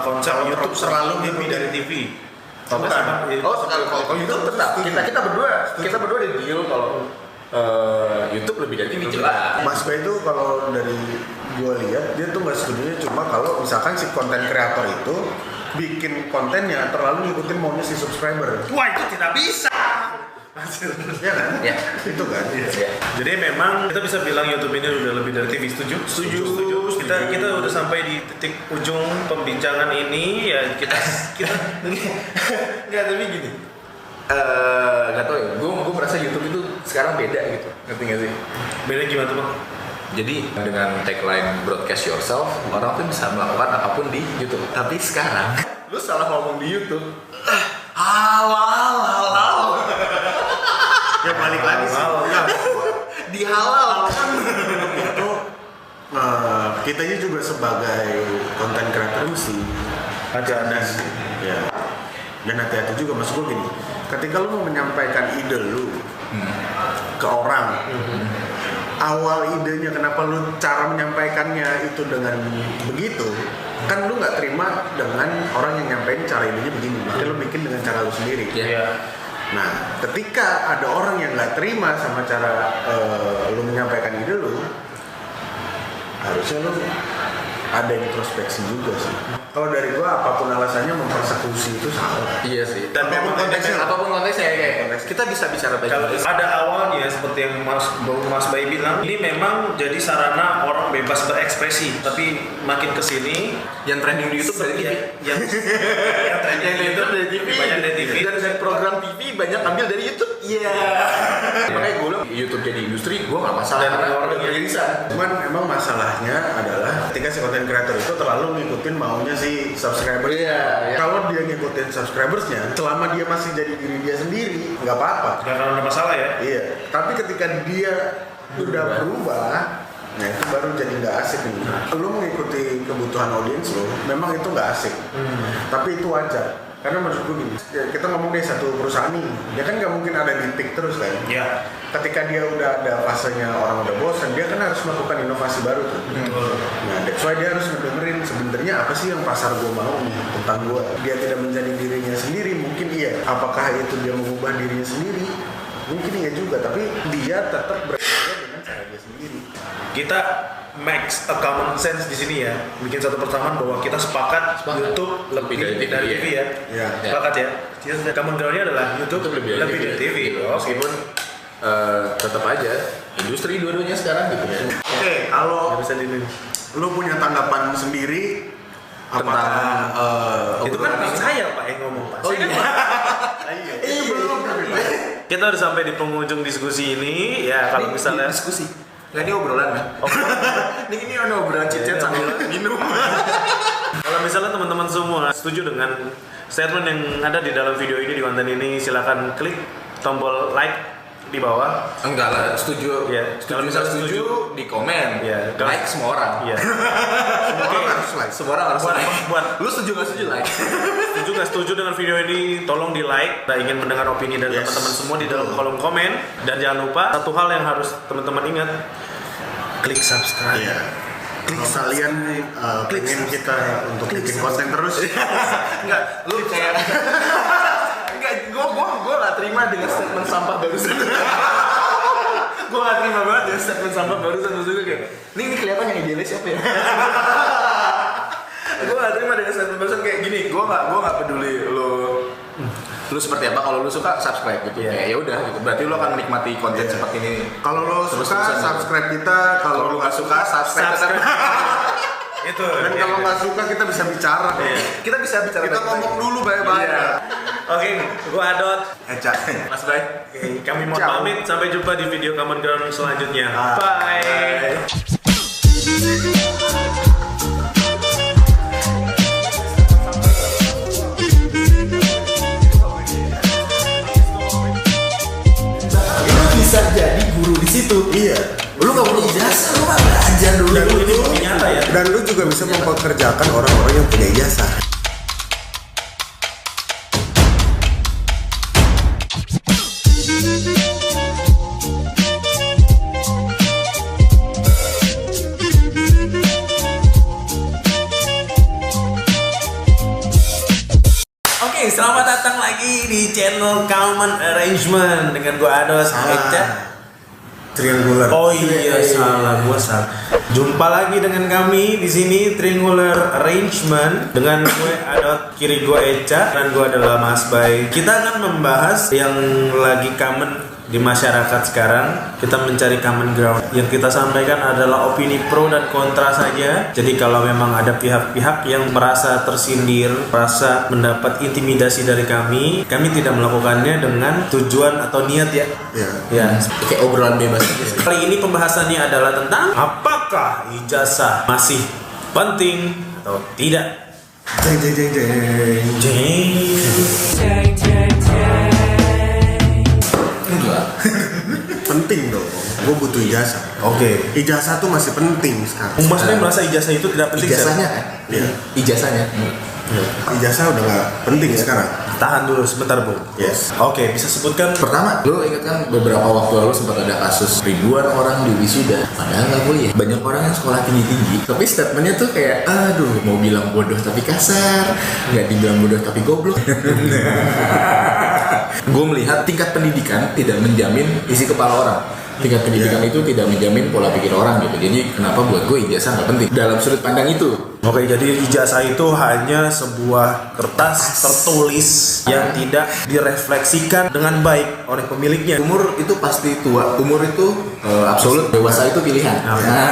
konsep YouTube selalu lebih dari TV. Kalau YouTube tetap kita berdua di deal kalau YouTube lebih dari TV jelas. Mas Bay itu kalau dari gue lihat dia tuh nggak setujunya cuma kalau misalkan si konten kreator itu bikin kontennya terlalu ngikutin maunya si subscriber. Wah itu tidak bisa. Ya kan? Ya. Itu kan? Ya. Jadi memang kita bisa bilang YouTube ini udah lebih dari TV. Setuju. Kita udah sampai di titik ujung pembincangan ini ya kita Nggak, tapi gini. Nggak tahu ya. Gue merasa YouTube itu sekarang beda gitu. Ngerti nggak sih? beda gimana tuh bang? Jadi dengan tagline broadcast yourself, orang tuh bisa melakukan apapun di YouTube. Tapi sekarang, lu salah ngomong di YouTube, halal. Ya balik lagi sih. Dihalalkan. Itu kitanya juga sebagai konten kreator mesti cerdas. Ya. Dan hati-hati juga, maksud gue gini, ketika lu mau menyampaikan ide lu ke orang, awal idenya kenapa lu cara menyampaikannya itu dengan begitu, kan lu nggak terima dengan orang yang nyampein cara idenya begini, makanya lu bikin dengan cara lu sendiri. Iya. Nah, ketika ada orang yang nggak terima sama cara lu menyampaikan ide lu, harusnya lu ada introspeksi juga sih. Kalau dari gua apapun alasannya mempersekusi itu salah. Iya sih. Dan apapun konteksnya, kayak kita bisa bicara baik. Kalau ada awalnya seperti yang Mas Bay bilang, ini memang jadi sarana orang bebas berekspresi. Tapi makin kesini, yang trending di YouTube dari TV. yang trending di YouTube dari TV. banyak dari TV. Dan program TV banyak ambil dari YouTube. Iya. Makanya gue bilang YouTube jadi industri, gue nggak masalah. Dan karena orang udah beririsan. Cuman emang masalahnya adalah ketika si konten kreator itu terlalu ngikutin maunya si subscriber. Iya. Kalau dia ngikutin subscribersnya, selama dia masih jadi diri dia sendiri, nggak apa-apa. Nggak akan ada masalah ya. Iya. Tapi ketika dia udah berubah, nah itu baru jadi nggak asik nih. Lu mengikuti kebutuhan audiens lu, memang itu nggak asik. Tapi itu wajar. Karena menurut gue gini, kita ngomong deh satu perusahaan nih, dia kan nggak mungkin ada di peak terus kan. Iya. Ketika dia udah ada fasenya orang udah bosan, dia kan harus melakukan inovasi baru tuh. Nah, that's why dia harus ngedengerin sebenarnya apa sih yang pasar gue mau nih tentang gue. Dia tidak menjadi dirinya sendiri, mungkin iya. Apakah itu dia mengubah dirinya sendiri? Mungkin iya juga, tapi dia tetap berkarya dengan cara dia sendiri. Kita makes a common sense di sini ya, bikin satu persamaan bahwa kita sepakat YouTube lebih dari TV ya. Iya. Sepakat ya. Jadi common ground-nya adalah YouTube lebih dari TV. Meskipun tetap aja industri dua-duanya sekarang gitu ya. Oke, kalau Nggak bisa di lu punya tanggapan sendiri apakah itu kan saya Pak yang ngomong Pak. Oh iya. belum. Kita udah sampai di penghujung diskusi ini ya, kalau misalnya diskusi. Nggak, ini obrolan kan? Ini ada obrolan cicet sambil minum. kalau misalnya teman-teman semua setuju dengan statement yang ada di dalam video ini, di konten ini, silakan klik tombol like di bawah. Enggak lah, setuju. Iya. Kalau misalnya setuju di komen. Iya. Like semua orang. Iya. Semua orang harus like. Semua orang harus like. buat Lu setuju nggak setuju like? setuju nggak setuju dengan video ini, tolong di like. Kita ingin mendengar opini dari Yes. teman-teman semua di dalam kolom komen. Dan jangan lupa satu hal yang harus teman-teman ingat, klik subscribe. Iya. Kalau kalian pengen kita untuk bikin konten terus, Enggak, lu kayak enggak, gua nggak terima dengan statement sampah barusan. Gua nggak terima banget dengan statement sampah barusan, maksudnya kayak ini kelihatan yang idealis siapa ya? Gua nggak terima dengan statement barusan kayak gini. Gua nggak peduli lu seperti apa. Kalau lu suka subscribe gitu. Iya. Ya udah gitu. Berarti lu akan menikmati konten seperti ini. kalau lo suka Terus-terusan. subscribe kita, kalau lo nggak suka subscribe. Itu. Dan kalau nggak suka kita bisa bicara. Kita bisa bicara. Kita ngomong dulu baik-baik. Iya. Oke, gua Adot. Eca. Mas Bay. Oke, kami mau Ciao. pamit. Sampai jumpa di video Common Ground selanjutnya. Bye. Bisa jadi guru di situ. Iya. Lu nggak punya ijazah, lu nggak belajar dulu. Dan ini bukti nyata ya. Dan lu juga bisa mempekerjakan orang-orang yang punya ijazah. Oke, selamat datang lagi di channel Common Arrangement dengan gua Ados. Eca. Triangular. Oh iya, gua salah. Jumpa lagi dengan kami di sini Triangular Arrangement dengan gue Adot, kiri gue Eca, dan gue adalah Mas Bay. Kita akan membahas yang lagi common di masyarakat sekarang. Kita mencari common ground. Yang kita sampaikan adalah opini pro dan kontra saja. Jadi kalau memang ada pihak-pihak yang merasa tersindir, merasa mendapat intimidasi dari kami tidak melakukannya dengan tujuan atau niat ya. Ya. Kayak obrolan bebas aja sih. Kali ini pembahasannya adalah tentang apakah ijazah masih penting atau tidak. Jeng jeng jeng jeng. Enggak. Penting dong. Gue butuh ijazah. Oke. Ijazah tuh masih penting sekarang. Mas Bay merasa ijazah itu tidak penting. Ijazahnya kan? Iya. Ijazahnya. Ijazah udah nggak penting sekarang. Tahan dulu sebentar, Bu. Yes. Oke, bisa sebutkan Pertama, lu ingat kan beberapa waktu lalu sempat ada kasus ribuan orang di wisuda padahal nggak kuliah. Banyak orang yang sekolah tinggi-tinggi, tapi statementnya tuh kayak, aduh, mau bilang bodoh tapi kasar, nggak dibilang bodoh tapi goblok. Gue melihat tingkat pendidikan tidak menjamin isi kepala orang. Tingkat pendidikan itu tidak menjamin pola pikir orang gitu. Jadi kenapa buat gue ijazah nggak penting dalam sudut pandang itu. Oke, jadi ijazah itu hanya sebuah kertas tertulis yang tidak direfleksikan dengan baik oleh pemiliknya. Umur itu pasti tua. Umur itu absolut. Dewasa itu pilihan.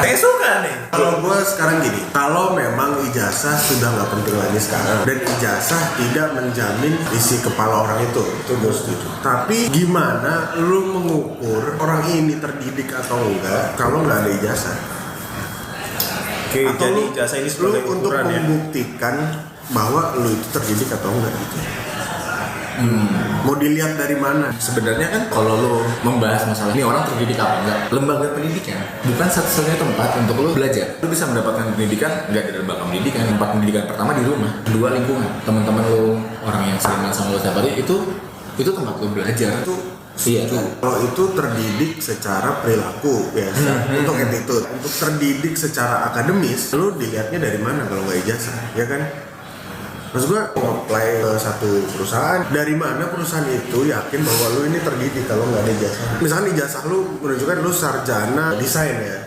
Saya suka nih. Kalau gue sekarang gini, kalau memang ijazah sudah nggak penting lagi sekarang dan ijazah tidak menjamin isi kepala orang itu gue setuju. Tapi gimana lu mengukur orang ini terdidik atau enggak kalau nggak ada ijazah? Oke, Atau jadi lu- ijazah ini lu sebagai untuk ukuran ya. membuktikan bahwa lu itu terdidik atau enggak gitu. Mau dilihat dari mana? Sebenarnya kan kalau lo membahas masalah ini orang terdidik apa enggak, lembaga pendidikan bukan satu-satunya tempat untuk lo belajar. Lo bisa mendapatkan pendidikan enggak dari lembaga pendidikan. Tempat pendidikan pertama di rumah, kedua lingkungan, teman-teman lo, orang yang sering main sama lo setiap hari itu tempat lo belajar. Iya. Kalau itu terdidik secara perilaku biasa untuk attitude, untuk terdidik secara akademis, lu dilihatnya dari mana kalau nggak ijazah, ya kan? Maksud gua apply ke satu perusahaan, dari mana perusahaan itu yakin bahwa lu ini terdidik kalau nggak ada ijazah? Misalkan ijazah lu menunjukkan lu sarjana desain ya.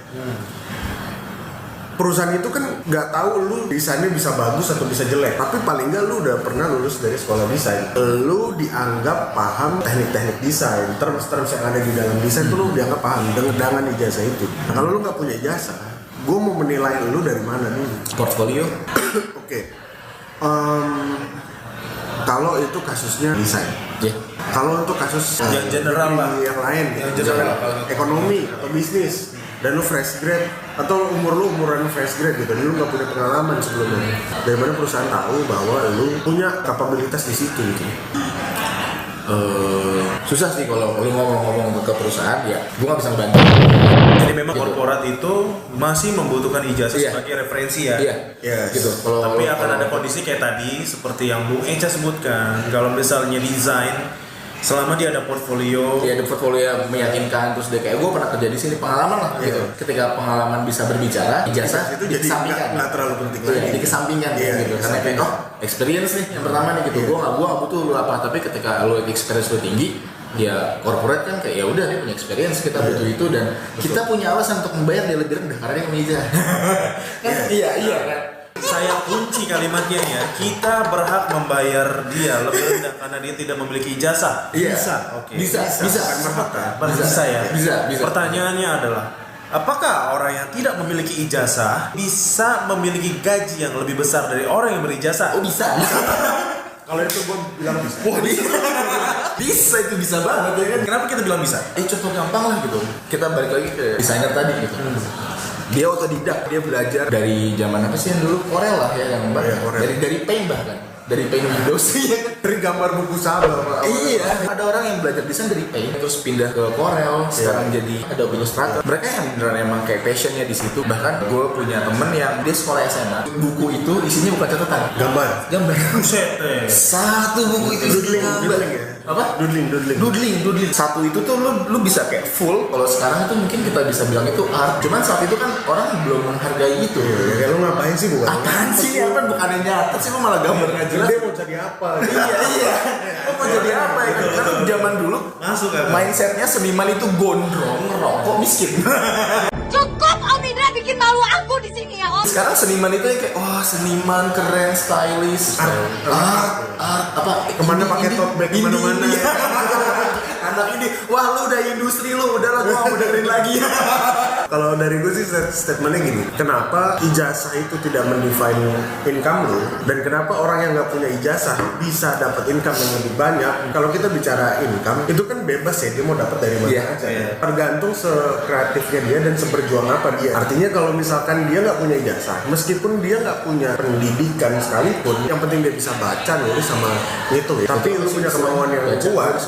Perusahaan itu kan nggak tahu lu desainnya bisa bagus atau bisa jelek, tapi paling nggak lu udah pernah lulus dari sekolah desain. Lu dianggap paham teknik-teknik desain, terms-terms yang ada di dalam desain tuh lu dianggap paham dengan ijazah itu. Nah, kalau lu nggak punya ijazah, gue mau menilai lu dari mana dulu? Portfolio. Oke. Kalau itu kasusnya desain. Ya. Kalau untuk kasus Yang general lah. yang lain, Yang general. ekonomi atau bisnis, dan lu fresh grade atau umuran fresh grade gitu, dan lu nggak punya pengalaman sebelumnya, dari mana perusahaan tahu bahwa lu punya kapabilitas di situ gitu. Susah sih kalau lu ngomong ke perusahaan ya, gue nggak bisa ngebantu. Jadi memang Gitu. korporat itu masih membutuhkan ijazah Iya. sebagai referensi ya. Iya, Yes. gitu. Tapi akan ada kondisi kayak tadi seperti yang Bung Eca sebutkan. Kalau misalnya desain, selama dia ada portfolio, dia ada portfolio yang meyakinkan, terus dia kayak gue pernah kerja di sini, pengalaman lah gitu. Iya. Ketika pengalaman bisa berbicara, ijazah Itu jadi dikesampingkan. nggak terlalu penting Iya, lagi. dikesampingkan Iya, gitu. Karena kayak experience nih yang pertama nih gitu. Iya. Gue nggak butuh lu apa, tapi ketika lu experience lu tinggi, ya corporate kan kayak ya udah dia punya experience, kita butuh itu, dan kita punya alasan untuk membayar dia lebih rendah karena dia punya ijazah. Kan? Iya kan. saya kunci kalimatnya ya. Kita berhak membayar dia lebih rendah karena dia tidak memiliki ijazah. Iya. Bisa, oke. Bisa. Bukan berhak kan? Bisa ya. Bisa. Pertanyaannya adalah, apakah orang yang tidak memiliki ijazah bisa memiliki gaji yang lebih besar dari orang yang berijazah? Oh bisa. Kalau itu gue bilang bisa. Wah bisa itu bisa banget ya kan. Kenapa kita bilang bisa? Contoh gampang lah gitu. Kita balik lagi ke desainer tadi gitu. Dia otodidak, dia belajar dari zaman apa sih yang dulu Corel lah ya yang Corel. dari Paint bahkan. Dari Paint Windows ya kan. Dari gambar buku sahabat. Iya, ada orang yang belajar desain dari Paint terus pindah ke Corel, sekarang jadi Adobe Illustrator. Mereka yang beneran emang kayak passionnya di situ. Bahkan gue punya temen yang dia sekolah SMA, buku itu isinya bukan catatan, Gambar. Buset. Satu buku itu isinya gambar. Doodling ya? Apa? Doodling. Doodling. Satu itu tuh lu bisa kayak full. Kalau sekarang itu mungkin kita bisa bilang itu art. Cuman saat itu kan orang belum menghargai itu. Ya kayak lu ngapain sih bukan? Apaan sih apa bukannya nyatet sih, lu malah gambar nggak jelas. Dia mau jadi apa? Iya. Lu mau jadi apa ya? Kan zaman dulu Masuk kan? mindsetnya seniman itu gondrong, ngerokok, miskin. Cukup Om Indra bikin malu aku di sini ya Om. Sekarang seniman itu yang kayak seniman keren, stylish, art, apa? Kemana pakai indie, tote bag indie, kemana-mana. iya. Anak ini, wah lu udah industri lu, udah lah gua mau dengerin lagi. Kalau dari gue sih statementnya gini, kenapa ijazah itu tidak mendefine income lu, dan kenapa orang yang nggak punya ijazah bisa dapat income yang lebih banyak? Kalau kita bicara income, itu kan bebas ya, dia mau dapat dari mana aja. Tergantung sekreatifnya dia dan seberjuang apa dia. Artinya kalau misalkan dia nggak punya ijazah, meskipun dia nggak punya pendidikan sekalipun, yang penting dia bisa baca, nulis sama ngitung. Tapi lu punya kemauan yang kuat,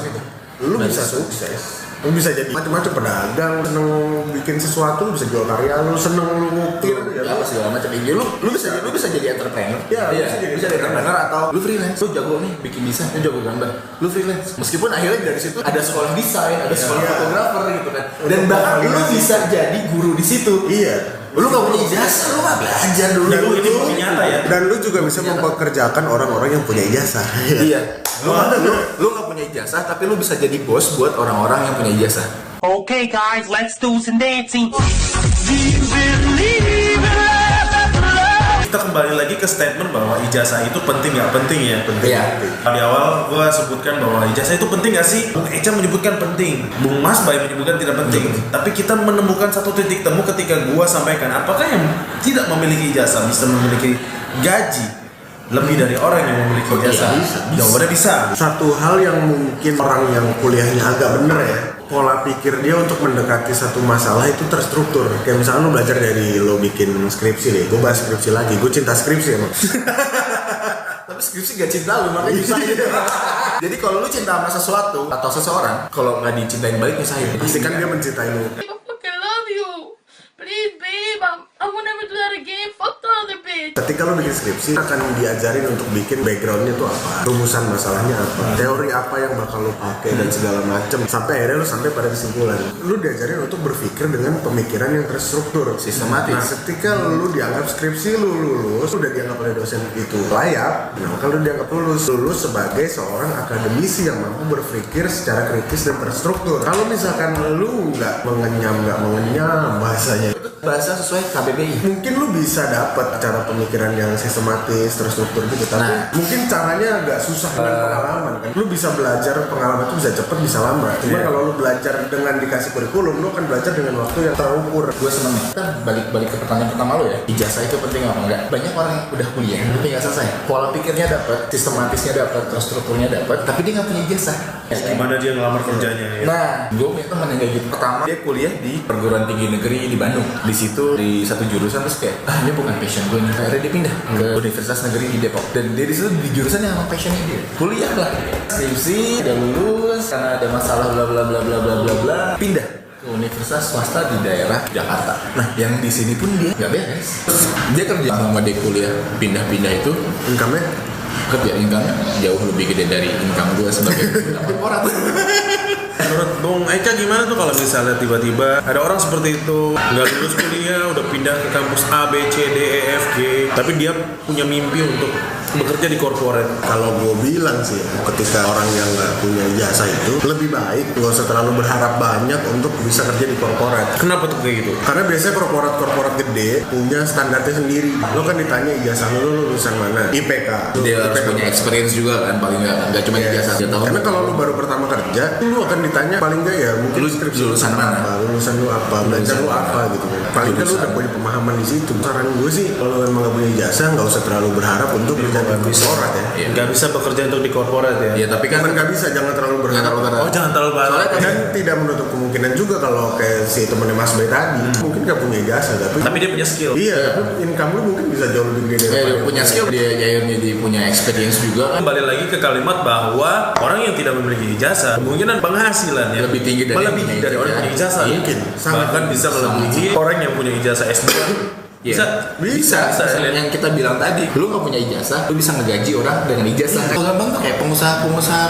lu bisa sukses. Lu bisa jadi macam-macam pedagang, seneng bikin sesuatu, lu bisa jual karya lu, seneng lu ngukir, Ya apa segala macam ini lu bisa jadi entrepreneur. Ya, Iya, bisa jadi entrepreneur atau lu freelance. Lu jago nih bikin desain, lu jago gambar. Lu freelance. Meskipun akhirnya dari situ ada sekolah desain, ada sekolah fotografer gitu kan. Dan bahkan lu bisa jadi guru di situ. Iya. Lu gak punya ijazah, lu gak belajar dulu. Dan ini bukti nyata ya. Dan lu juga bisa mempekerjakan orang-orang yang punya ijazah. Iya. Lu gak punya ijazah, tapi lu bisa jadi bos buat orang-orang yang punya ijazah. Okay, guys, let's do some dancing. Kita kembali lagi ke statement bahwa ijazah itu penting nggak penting ya? Penting. Iya. Di awal gue sebutkan bahwa ijazah itu penting nggak sih? Bung Eca menyebutkan penting, Bung Mas Bay menyebutkan tidak penting. Tapi kita menemukan satu titik temu ketika gue sampaikan, apakah yang tidak memiliki ijazah bisa memiliki gaji lebih dari orang yang memiliki ijazah? Jawabannya bisa. Satu hal yang mungkin orang yang kuliahnya agak bener ya, pola pikir dia untuk mendekati satu masalah itu terstruktur. Kayak misalnya lu belajar dari lo bikin skripsi nih, gue bahas skripsi lagi, gue cinta skripsi emang. Tapi skripsi gak cinta lu, makanya nyusahin. Jadi kalau lu cinta sama sesuatu atau seseorang, kalau nggak dicintain balik nyusahin. Pasti kan dia mencintai lu. I fucking love you. Please babe, I will never do that again. Fuck the other bitch. Ketika lo bikin skripsi, akan diajarin untuk bikin backgroundnya tuh apa, rumusan masalahnya apa, teori apa yang bakal lo pakai dan segala macem. Sampai akhirnya lo sampai pada kesimpulan. Lo diajarin untuk berpikir dengan pemikiran yang terstruktur, Sistematis. Nah, ketika lo dianggap skripsi lo lulus, udah dianggap oleh dosen itu layak. Nah, kalau dianggap lulus sebagai seorang akademisi yang mampu berpikir secara kritis dan terstruktur. Kalau misalkan lo nggak mengenyam bahasanya, Bahasa sesuai KBBI. mungkin lu bisa dapat cara pemikiran yang sistematis, terstruktur gitu, tapi mungkin caranya agak susah dengan pengalaman kan. Lu bisa belajar, pengalaman itu bisa cepet, bisa lama. Cuma kalau lu belajar dengan dikasih kurikulum, lu akan belajar dengan waktu yang terukur. Gue seneng nih. Kita balik ke pertanyaan pertama lo ya. Ijazah itu penting apa enggak? Banyak orang yang udah kuliah tapi nggak selesai. Pola pikirnya dapat, sistematisnya dapat, terstrukturnya dapat, tapi dia nggak punya ijazah. Gimana dia ngelamar kerjanya ya? Nah, gue punya teman yang kayak gitu. Pertama dia kuliah di perguruan tinggi negeri di Bandung. Di situ di satu jurusan terus kayak ini bukan passion gue nih. Akhirnya dia pindah ke Universitas Negeri di Depok. Dan dia di situ di jurusan yang emang passionnya dia. Kuliah lah. Skripsi udah lulus karena ada masalah bla bla bla bla bla bla bla. Pindah ke universitas swasta di daerah Jakarta. Nah, yang di sini pun dia nggak beres. Dia kerja sama dia kuliah pindah-pindah itu. Income-nya Kerja income jauh lebih gede dari income gue sebagai korporat. Menurut Bung Eca gimana tuh kalau misalnya tiba-tiba ada orang seperti itu nggak lulus kuliah udah pindah ke kampus A B C D E F G tapi dia punya mimpi untuk bekerja di corporate? Kalau gue bilang sih, ketika orang yang nggak punya ijazah itu lebih baik nggak usah terlalu berharap banyak untuk bisa kerja di korporat. Kenapa tuh kayak gitu? Karena biasanya korporat gede punya standarnya sendiri. Lo kan ditanya ijazah lo lulusan mana? IPK. Dia harus punya experience juga kan, paling nggak cuma ijazah aja tahu. Karena kalau lo baru pertama kerja, lo akan ditanya paling nggak ya mungkin Lu skripsi lulusan mana? lulusan lo apa, belajar lo apa gitu kan. Paling nggak lo udah punya pemahaman di situ. Saran gue sih, kalau emang nggak punya ijazah nggak usah terlalu berharap untuk menjadi korporat ya. Iya. Nggak bisa bekerja untuk di corporate ya? Iya, tapi kan Kan nggak bisa, jangan terlalu berharap. Oh jangan terlalu berharap. Dan tidak menutup kemungkinan juga kalau kayak si temennya Mas Bay tadi mungkin nggak punya ijazah tapi Tapi dia punya skill. iya, income lu mungkin bisa jauh lebih gede dia daripada punya skill, dia jadi punya experience juga kan. Kembali lagi ke kalimat bahwa orang yang tidak memiliki ijazah kemungkinan penghasilannya Lebih tinggi dari yang melebihi punya dari orang yang punya ijazah. Iya. Mungkin Sangat. bahkan bisa melebihi orang yang punya ijazah S2. Iya. Bisa. Yang kita bilang tadi, lu nggak punya ijazah, lu bisa ngegaji orang dengan ijazah. Gampang tuh kayak pengusaha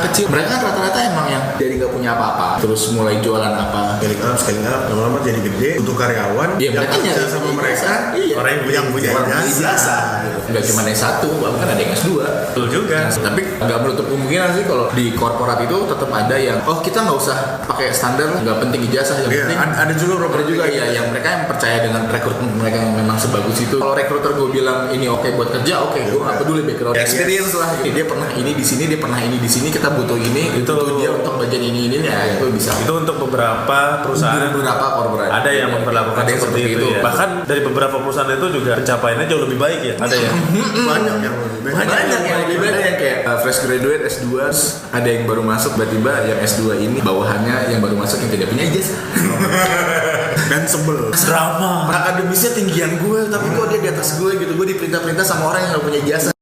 kecil. Mereka kan rata-rata emang yang dari nggak punya apa-apa, terus mulai jualan apa. scaling up, lama-lama jadi gede untuk karyawan Iya, yang mereka kerja nyari sama ijazah. mereka Iya. orang yang punya ijazah. Nggak cuma S1, bahkan ada yang S2. Betul juga. Tapi nggak menutup kemungkinan sih kalau di korporat itu tetap ada yang kita nggak usah pakai standar, nggak penting ijazah, yang Iya, penting ada juga ada juga ya yang mereka yang percaya dengan rekrutmen mereka yang memang sebagus itu. Kalau rekruter gue bilang ini oke buat kerja, oke, gue nggak peduli background experience lah. Dia pernah ini di sini, dia pernah ini di sini, kita butuh ini, itu dia untuk bagian ini ya itu bisa. Itu untuk beberapa perusahaan. Beberapa korporat Ada yang memperlakukan ada yang seperti itu ya. Bahkan dari beberapa perusahaan itu juga pencapaiannya jauh lebih baik ya. Ada ya. banyak yang lebih baik. Banyak yang lebih baik, yang kayak fresh graduate S2, ada yang baru masuk tiba-tiba yang S2 ini bawahannya yang baru masuk yang tidak punya ijazah. Dan sebel. Drama. Akademisnya tinggian gue, tapi kok dia di atas gue gitu. Gue diperintah-perintah sama orang yang gak punya ijazah.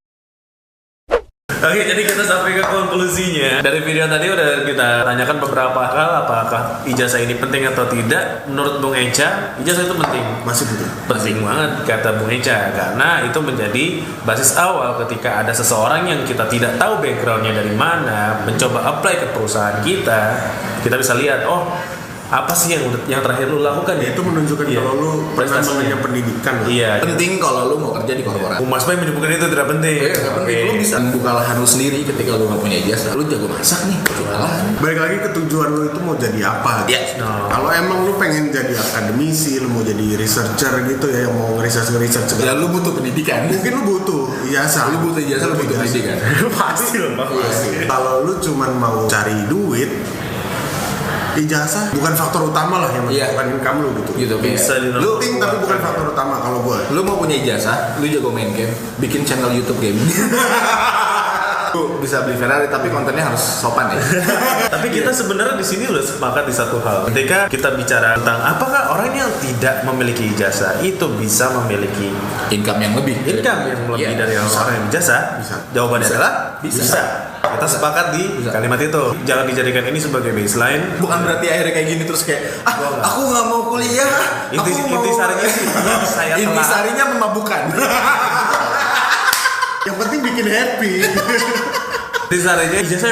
Oke, jadi kita sampai ke konklusinya. Dari video tadi udah kita tanyakan beberapa hal, apakah ijazah ini penting atau tidak. Menurut Bung Echa, ijazah itu penting. Masih butuh. Penting banget kata Bung Echa, karena itu menjadi basis awal ketika ada seseorang yang kita tidak tahu backgroundnya dari mana, mencoba apply ke perusahaan kita bisa lihat, oh apa sih yang terakhir lu lakukan ya? Itu menunjukkan Iya. kalau lu pernah Prestasinya. mengenyam pendidikan. Iya. Penting kalau lu mau kerja di korporat. Mas Bay menyebutkan itu tidak penting. Gak penting, lu bisa membuka lahan lu sendiri ketika lu gak punya ijazah. Lu jago masak nih, buka lahan. Balik lagi ke tujuan lu itu mau jadi apa? Iya. No. Kalau emang lu pengen jadi akademisi, lu mau jadi researcher gitu ya, yang mau nge-research Ya segala. lu butuh pendidikan. Mungkin lu butuh ijazah. Lu butuh ijazah, lu butuh pendidikan. Pasti loh, Pak. Pasti. Kalau lu cuman mau cari duit, ijazah bukan faktor utama lah yang Iya. menentukan income lu gitu. Gitu Bisa kayak. di Lu Penting tapi bukan faktor utama kalau gua. lu mau punya ijazah, lu jago main game, bikin channel YouTube game. Lu bisa beli Ferrari tapi kontennya harus sopan ya. Tapi kita sebenarnya di sini udah sepakat di satu hal. Ketika kita bicara tentang apakah orang yang tidak memiliki ijazah itu bisa memiliki Income yang lebih. income yang lebih Iya, dari bisa. orang yang ijazah? Bisa. Jawabannya Bisa. adalah Bisa. Kita sepakat di Bisa. kalimat itu. Jangan dijadikan ini sebagai baseline. Bukan berarti akhirnya kayak gini terus kayak aku nggak mau kuliah. Inti sarinya sih saya Inti telah sarinya memabukan. Yang penting bikin happy. inti sarinya ijazah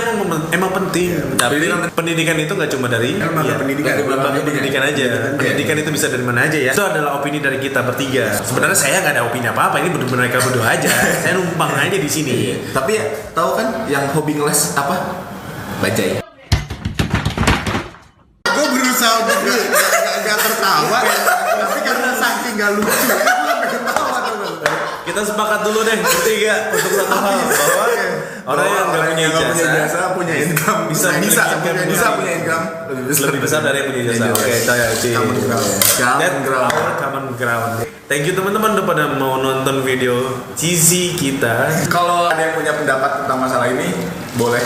emang penting. Tapi pendidikan itu nggak cuma dari Lembaga pendidikan. lembaga pendidikan aja. Pendidikan itu bisa dari mana aja ya. Itu adalah opini dari kita bertiga. Sebenarnya saya nggak ada opini apa-apa. Ini benar-benar mereka berdua aja. Saya numpang aja di sini. Tapi ya, tahu kan yang hobi ngeles apa? Bajai. Gue berusaha untuk gak tertawa, tapi karena saking gak lucu, gue sampai ketawa tuh. Kita sepakat dulu deh bertiga untuk satu hal bahwa orang yang nggak punya ijazah punya income bisa punya income lebih besar dari yang punya ijazah. Oke, saya Common ground. That our common ground. Thank you teman-teman udah pada mau nonton video cheesy kita. Kalau ada yang punya pendapat tentang masalah ini, boleh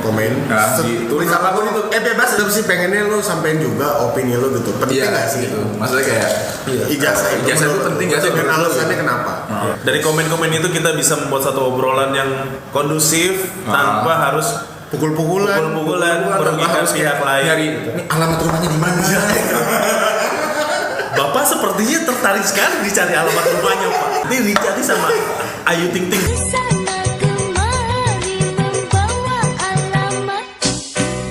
komen. Nah, tulis apapun itu. Bebas. Tapi sih pengennya lo sampein juga opini lo gitu. Penting Iya, gak sih? gitu. Maksudnya kayak Ijazah Ijazah itu menurut penting lo. gak sih? Dan alasannya kenapa? Dari komen-komen itu kita bisa membuat satu obrolan yang kondusif tanpa harus Pukul-pukulan. merugikan pihak lain. nyari ini alamat rumahnya di mana? Bapak sepertinya tertarik sekali dicari alamat rumahnya, Pak. Ini dicari sama Ayu Ting Ting. Sana kemari membawa alamat.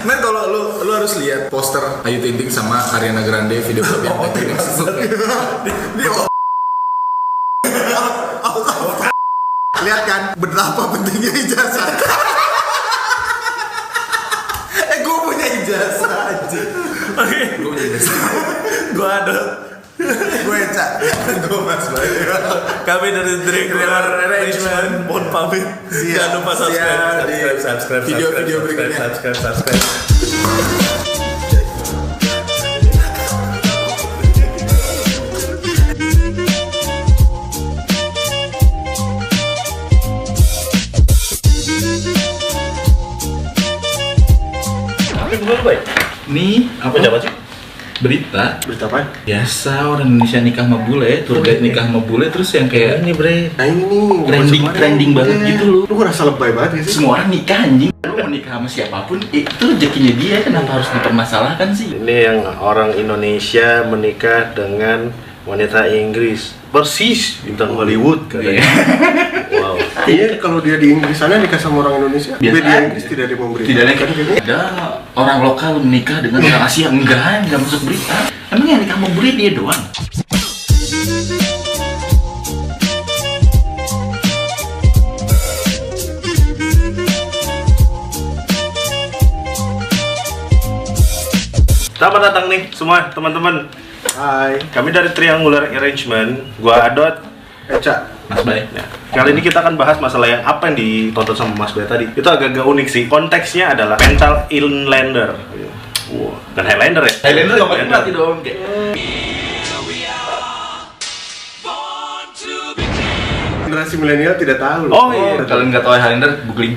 Men kalau lu harus lihat poster Ayu Ting Ting sama Ariana Grande video klip yang tadi masuk. Lihat kan betapa pentingnya ijazah. Gue punya ijazah aja. Oke. Gue ada. Gue Eca. Gue Mas Bayu. Kami dari Director Arrangement mohon pamit. Jangan lupa subscribe Video-video berikutnya. subscribe. Nih, apa? Baca apa sih? Berita Berita apa? biasa orang Indonesia nikah sama bule, tour guide nikah sama bule, terus yang kayak Ini bre. Nah ini nih trending banget gitu loh. Lu ngerasa lebay banget gak sih? Semua orang nikah anjing. Lu mau nikah sama siapapun, itu rezekinya dia, kenapa harus dipermasalahkan sih? Ini yang orang Indonesia menikah dengan wanita Inggris. Persis bintang Hollywood katanya. Wow. Iya, kalau dia di Inggris sana nikah sama orang Indonesia, Biasa media aja. Inggris tidak ada memberitakan. Tidak ada yang kayaknya. ada orang lokal menikah dengan orang Asia, enggak masuk berita. Emang yang nikah sama bule dia doang? Selamat datang nih semua teman-teman. Hai, Kami dari Triangular Arrangement. Gua Adot. Eca. Mas Bay. Ya. Kali ini kita akan bahas masalah yang apa yang ditonton sama Mas Bay tadi. Itu agak-agak unik sih. Konteksnya adalah mental inlander. Wow. Dan Highlander ya? Highlander gak pakai pelatih dong kayak. Generasi milenial tidak tahu. Oh iya. Kalian nggak tahu Highlander, googling.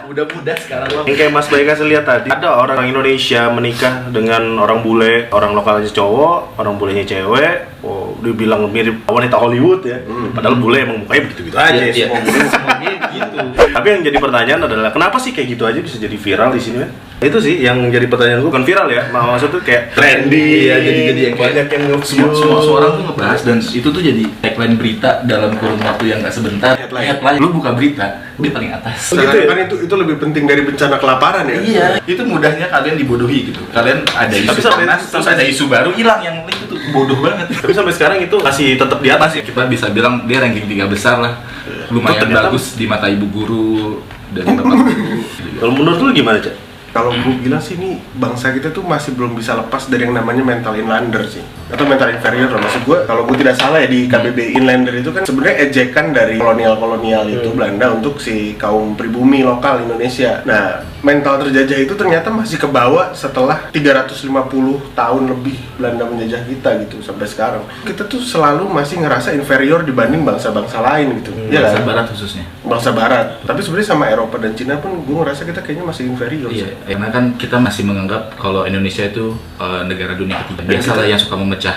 Udah mudah sekarang loh. Yang kayak Mas Bay kasih lihat tadi, ada orang Indonesia menikah dengan orang bule, orang lokalnya cowok, orang bulenya cewek. Oh, dibilang mirip wanita Hollywood ya. Padahal bule emang mukanya begitu-gitu aja. Iya, Semua bule semuanya gitu. Tapi yang jadi pertanyaan adalah kenapa sih kayak gitu aja bisa jadi viral di sini kan? Itu sih yang jadi pertanyaan gue, bukan viral ya, maksudnya tuh kayak trendy. Iya, jadi yang kayak banyak yang semua orang tuh ngebahas dan itu tuh jadi tagline berita dalam kurun waktu yang nggak sebentar. Headline. Lu buka berita, dia paling atas. Kan itu lebih penting dari bencana kelaparan ya. Iya, itu mudahnya kalian dibodohi gitu. Kalian ada isu Tapi sampai- panas, terus ada isu baru hilang yang itu tuh bodoh banget. Tapi sampai sekarang itu masih tetap di atas ya. Kita bisa bilang dia ranking 3 besar lah. Lumayan Ternyata- bagus di mata ibu guru dan bapak guru. Kalau menurut lu gimana, Cak? Kalau gue bilang sih nih, bangsa kita tuh masih belum bisa lepas dari yang namanya mental inlander sih, atau mental inferior lah. Maksud gue, kalau gue tidak salah ya, di KBBI inlander itu kan sebenarnya ejekan dari kolonial itu Belanda untuk si kaum pribumi lokal Indonesia. Nah, mental terjajah itu ternyata masih kebawa setelah 350 tahun lebih Belanda menjajah kita gitu sampai sekarang. Kita tuh selalu masih ngerasa inferior dibanding bangsa-bangsa lain gitu. Iya Bangsa kan? barat khususnya. Bangsa barat. Tapi sebenarnya sama Eropa dan Cina pun gue ngerasa kita kayaknya masih inferior Iya, sih. karena kan kita masih menganggap kalau Indonesia itu negara dunia ketiga. Biasalah yang suka memecah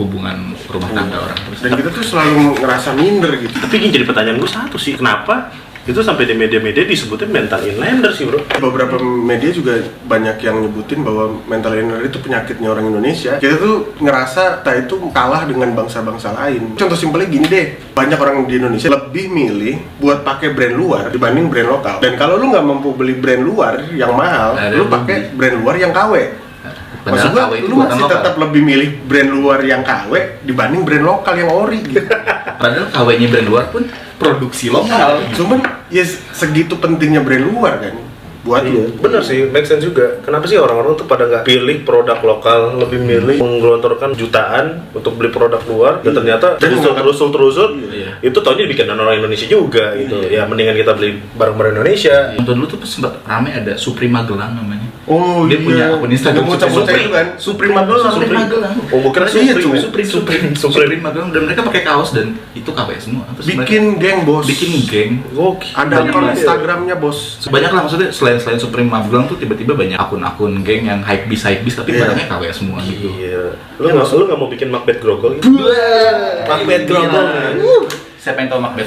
hubungan rumah tangga orang terus. Dan kita tuh selalu ngerasa minder gitu. Tapi yang jadi pertanyaan gue satu sih, kenapa itu sampai di media-media disebutnya mental inlander sih bro? Beberapa media juga banyak yang nyebutin bahwa mental inlander itu penyakitnya orang Indonesia. Kita tuh ngerasa kita itu kalah dengan bangsa-bangsa lain. Contoh simpelnya gini deh, banyak orang di Indonesia lebih milih buat pakai brand luar dibanding brand lokal. Dan kalau lu nggak mampu beli brand luar yang mahal, Ada lu yang pakai brand luar yang KW. Maksud gua, KW itu lu buatan masih lokal. tetap lebih milih brand luar yang KW dibanding brand lokal yang ori gitu. Padahal KW-nya brand luar pun produksi lokal. Cuman ya segitu pentingnya brand luar kan buat lu. Bener sih, make sense juga. Kenapa sih orang-orang tuh pada nggak pilih produk lokal, lebih milih menggelontorkan jutaan untuk beli produk luar, dan ternyata Dan terusul, Iya. itu taunya dibikin orang Indonesia juga gitu. Ya mendingan kita beli barang-barang Indonesia. Nonton dulu tuh sempat rame ada Supri Magelang namanya. Oh Dia iya, punya akun Instagram Yang bocah-bocah itu kan, Supreme Magelang. Supri Magelang. Oh, bukan Iya, Supri Magelang dan mereka pakai kaos dan itu KW semua. Terus Bikin geng bos. mereka bikin geng. Oke. Ada Banyak akun banget. Instagramnya bos. Banyak lah maksudnya selain Supreme Magelang tuh tiba-tiba banyak akun-akun geng yang hype bis tapi Iya. barangnya KW semua gitu. Iya. Lu nggak mau bikin Macbeth grogol gitu? Macbeth grogol. Saya pengen tahu Macbeth.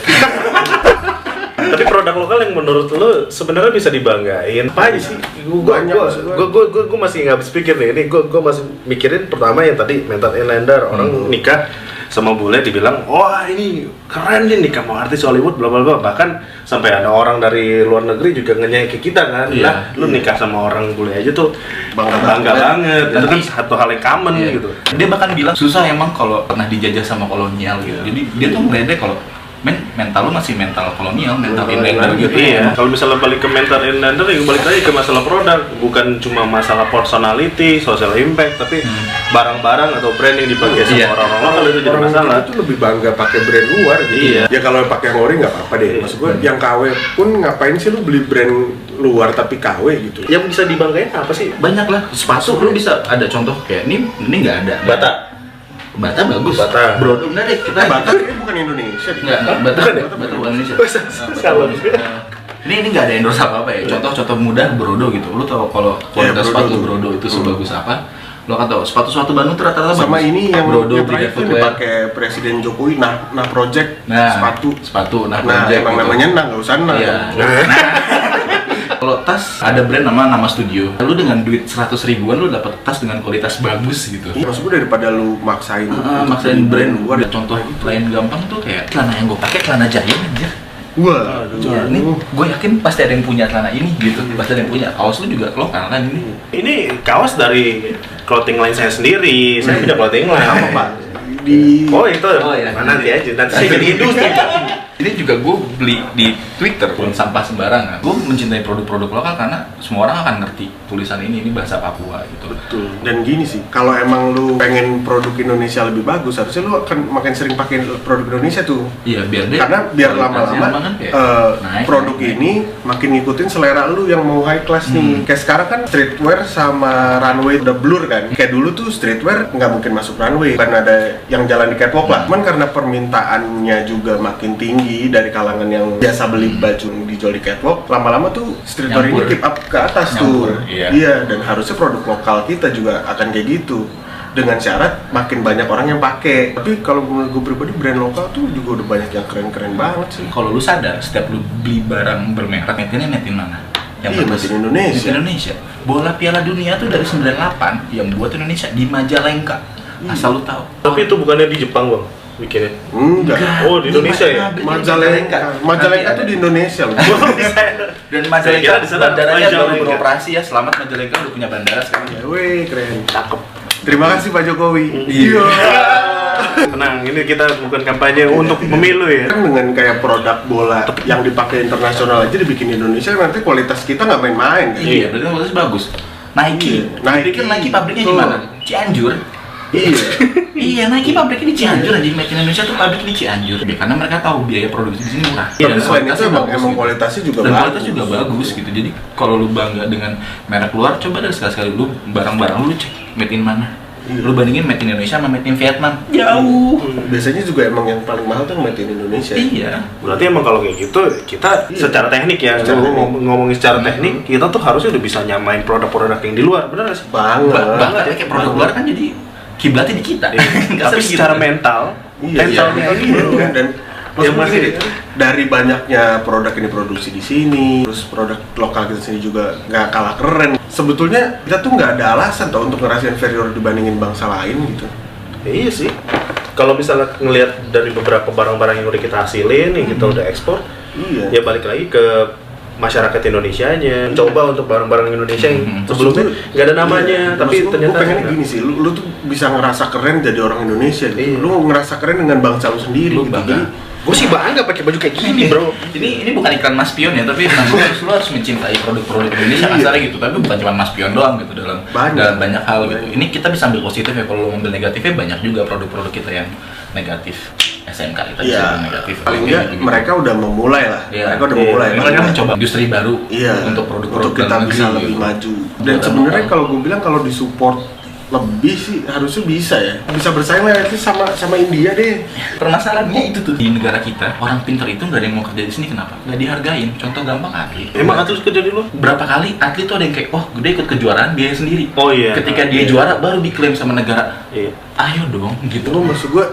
Tapi produk lokal yang menurut lu sebenarnya bisa dibanggain apa aja sih? Banyak, maksud gua. Gue masih nggak habis pikir nih. Ini gue masih mikirin pertama yang tadi mental inlander, orang nikah sama bule dibilang, wah ini keren nih nikah sama artis Hollywood, bla bla bla. Bahkan sampai ada orang dari luar negeri juga ngenyai ke kita kan, Iya. lah lu nikah sama orang bule aja tuh Bangga banget. Itu kan Tapi- satu hal yang common Iya. gitu. Dia bahkan bilang susah emang kalau pernah dijajah sama kolonial gitu. Jadi dia tuh ngeledek kalau mental lu masih mental kolonial, mental inlander gitu. Iya, kalau misalnya balik ke mental inlander, ya balik lagi ke masalah produk, bukan cuma masalah personality, social impact, tapi barang-barang atau brand yang dipakai Iya. sama orang-orang lokal itu jadi Orang masalah. itu lebih bangga pakai brand luar gitu. Iya. Ya kalau pakai yang ori nggak apa-apa deh. Maksud gue yang KW pun ngapain sih lu beli brand luar tapi KW gitu? Yang bisa dibanggain apa sih? Banyak lah, sepatu lu bisa ada contoh kayak ini nggak ada. Bata bagus. Bata. Brodo bener deh kita. Bata ini bukan Indonesia. Enggak, Bata bukan Indonesia. Salah. Ini nggak ada endorse apa ya. Contoh mudah Brodo gitu. Lu tau kalau kualitas Brodo sepatu tuh. Brodo itu sebagus apa? Lo kan tau sepatu Bandung tuh rata-rata Sama bagus. ini yang Brodo, yang Brigade terakhir tuh Footwear. dipakai Presiden Jokowi, nah Project sepatu. Nah, Nah, Project emang gitu. namanya nah nggak usah nah. Iya. Kalau tas ada brand nama studio. Lu dengan duit 100 ribuan lu dapat tas dengan kualitas bagus gitu. Iya, maksud gue daripada lu maksain Maksain brand luar. luar. Contoh lain gampang tuh kayak celana yang gue pakai celana Giant aja. Wah, Ini gue yakin pasti ada yang punya celana ini gitu. Pasti ada yang punya. Kaos lu juga lokal kan ini. Ini kaos dari clothing line saya sendiri. Saya punya clothing line. apa Pak? Di Oh itu, iya. nanti aja. Nanti saya jadi industri. Ini juga gue beli di Twitter pun sampah sembarangan. Gue mencintai produk-produk lokal karena semua orang akan ngerti tulisan ini bahasa Papua gitu. Betul. Dan gini sih, kalau emang lu pengen produk Indonesia lebih bagus, harusnya lu akan makin sering pakai produk Indonesia tuh. Iya biar dia. Karena biar kualitasnya lama-lama kan kayak produk naik. ini makin ngikutin selera lu yang mau high class nih. Kayak sekarang kan streetwear sama runway udah blur kan. Kayak dulu tuh streetwear nggak mungkin masuk runway, kan ada yang jalan di catwalk lah. Cuman karena permintaannya juga makin tinggi dari kalangan yang biasa beli baju dijual di catwalk, lama-lama tuh streetwear ini Nyampur. keep up ke atas Nyampur, tuh. iya. Iya, dan harusnya produk lokal kita juga akan kayak gitu. Dengan syarat makin banyak orang yang pakai. Tapi kalau menurut gue pribadi brand lokal tuh juga udah banyak yang keren-keren banget sih. Kalau lu sadar setiap lu beli barang bermerek made in mana? Iya, bagus? made in Indonesia. Made in Indonesia. Bola Piala Dunia tuh dari 98 yang buat Indonesia di Majalengka. Asal lu tahu. Tapi itu bukannya di Jepang bang, bikinnya. Enggak. Oh, di Indonesia ya? Majalengka. Majalengka tuh di Indonesia loh. Dan Saya Majalengka kira di sana bandaranya baru Majalengka. beroperasi ya. Selamat Majalengka udah punya bandara sekarang. Ya, weh, keren. Cakep. Terima kasih Pak Jokowi. Iya. Tenang, ini kita bukan kampanye untuk pemilu ya. Kan dengan kayak produk bola yang dipakai internasional aja dibikin di Indonesia, nanti kualitas kita nggak main-main. Kan? Iya, berarti kualitasnya bagus. Nike. Iya, Nike. Pikir Nike pabriknya di Betul. mana? Cianjur. Iya. Iya, Nike pabriknya di Cianjur aja. Make in Indonesia tuh pabrik di Cianjur. Karena mereka tahu biaya produksi di sini murah. Tapi dan selain itu kualitasnya emang bagus gitu. kualitasnya juga Dan bagus. kualitas juga bagus gitu. Jadi kalau lu bangga dengan merek luar, coba deh sekali-sekali lu barang-barang lu cek made in mana. Iya. Lu bandingin made in Indonesia sama made in Vietnam. Jauh. Biasanya juga emang yang paling mahal tuh made in Indonesia. Iya. Berarti emang kalau kayak gitu, kita Iya. secara teknik ya, Secara ngomongin secara teknik, kita tuh harusnya udah bisa nyamain produk-produk yang di luar, bener nggak sih? Banget. Bahkan kayak produk luar kan jadi kiblatnya di kita. Nggak Tapi sering secara gitu. mental, Iya, mentalnya iya. ini Iya. Dan Yang maksud gue masih- gini, dari banyaknya produk yang diproduksi di sini, terus produk lokal kita sini juga nggak kalah keren. Sebetulnya kita tuh nggak ada alasan tau untuk ngerasa inferior dibandingin bangsa lain gitu. Ya, iya sih. Kalau misalnya ngelihat dari beberapa barang-barang yang udah kita hasilin, yang kita udah ekspor, Iya. ya balik lagi ke masyarakat Indonesianya. Coba untuk barang-barang Indonesia yang sebelumnya nggak ada namanya, Iya. tapi Maksud ternyata gue pengennya ada. gini sih, lu tuh bisa ngerasa keren jadi orang Indonesia gitu. Iya. Lu ngerasa keren dengan bangsa lu sendiri Lu gitu. bangga. Jadi, Gue sih bangga pakai baju kayak gini, bro. Ini bukan iklan Mas Pion ya, tapi memang lu harus mencintai produk-produk Indonesia Iya. kasarnya gitu. Tapi bukan cuma Mas Pion doang gitu dalam banyak hal gitu. Ini kita bisa ambil positif ya, kalau lu ambil negatifnya banyak juga produk-produk kita yang negatif. SMK kita bisa Iya. bilang negatif. paling enggak Gitu-gitu. mereka udah memulai lah. Iya. Mereka udah Iya. memulai. Mereka mencoba industri baru Iya. untuk produk-produk untuk kita dalam bisa negeri, lebih gitu. maju. Dan Buatan sebenarnya lokal. kalau gue bilang kalau disupport lebih sih harusnya bisa ya. Bisa bersaing lah itu sama India deh. Permasalahannya itu tuh di negara kita, orang pintar itu nggak ada yang mau kerja di sini. Kenapa? Nggak dihargain. Contoh gampang atlet. Emang atlet kerja di luar? Berapa kali atlet tuh ada yang kayak, oh gue ikut kejuaraan biaya sendiri. Oh iya. Ketika dia Iya. juara baru diklaim sama negara. Iya. Ayo dong gitu. Itu maksud gue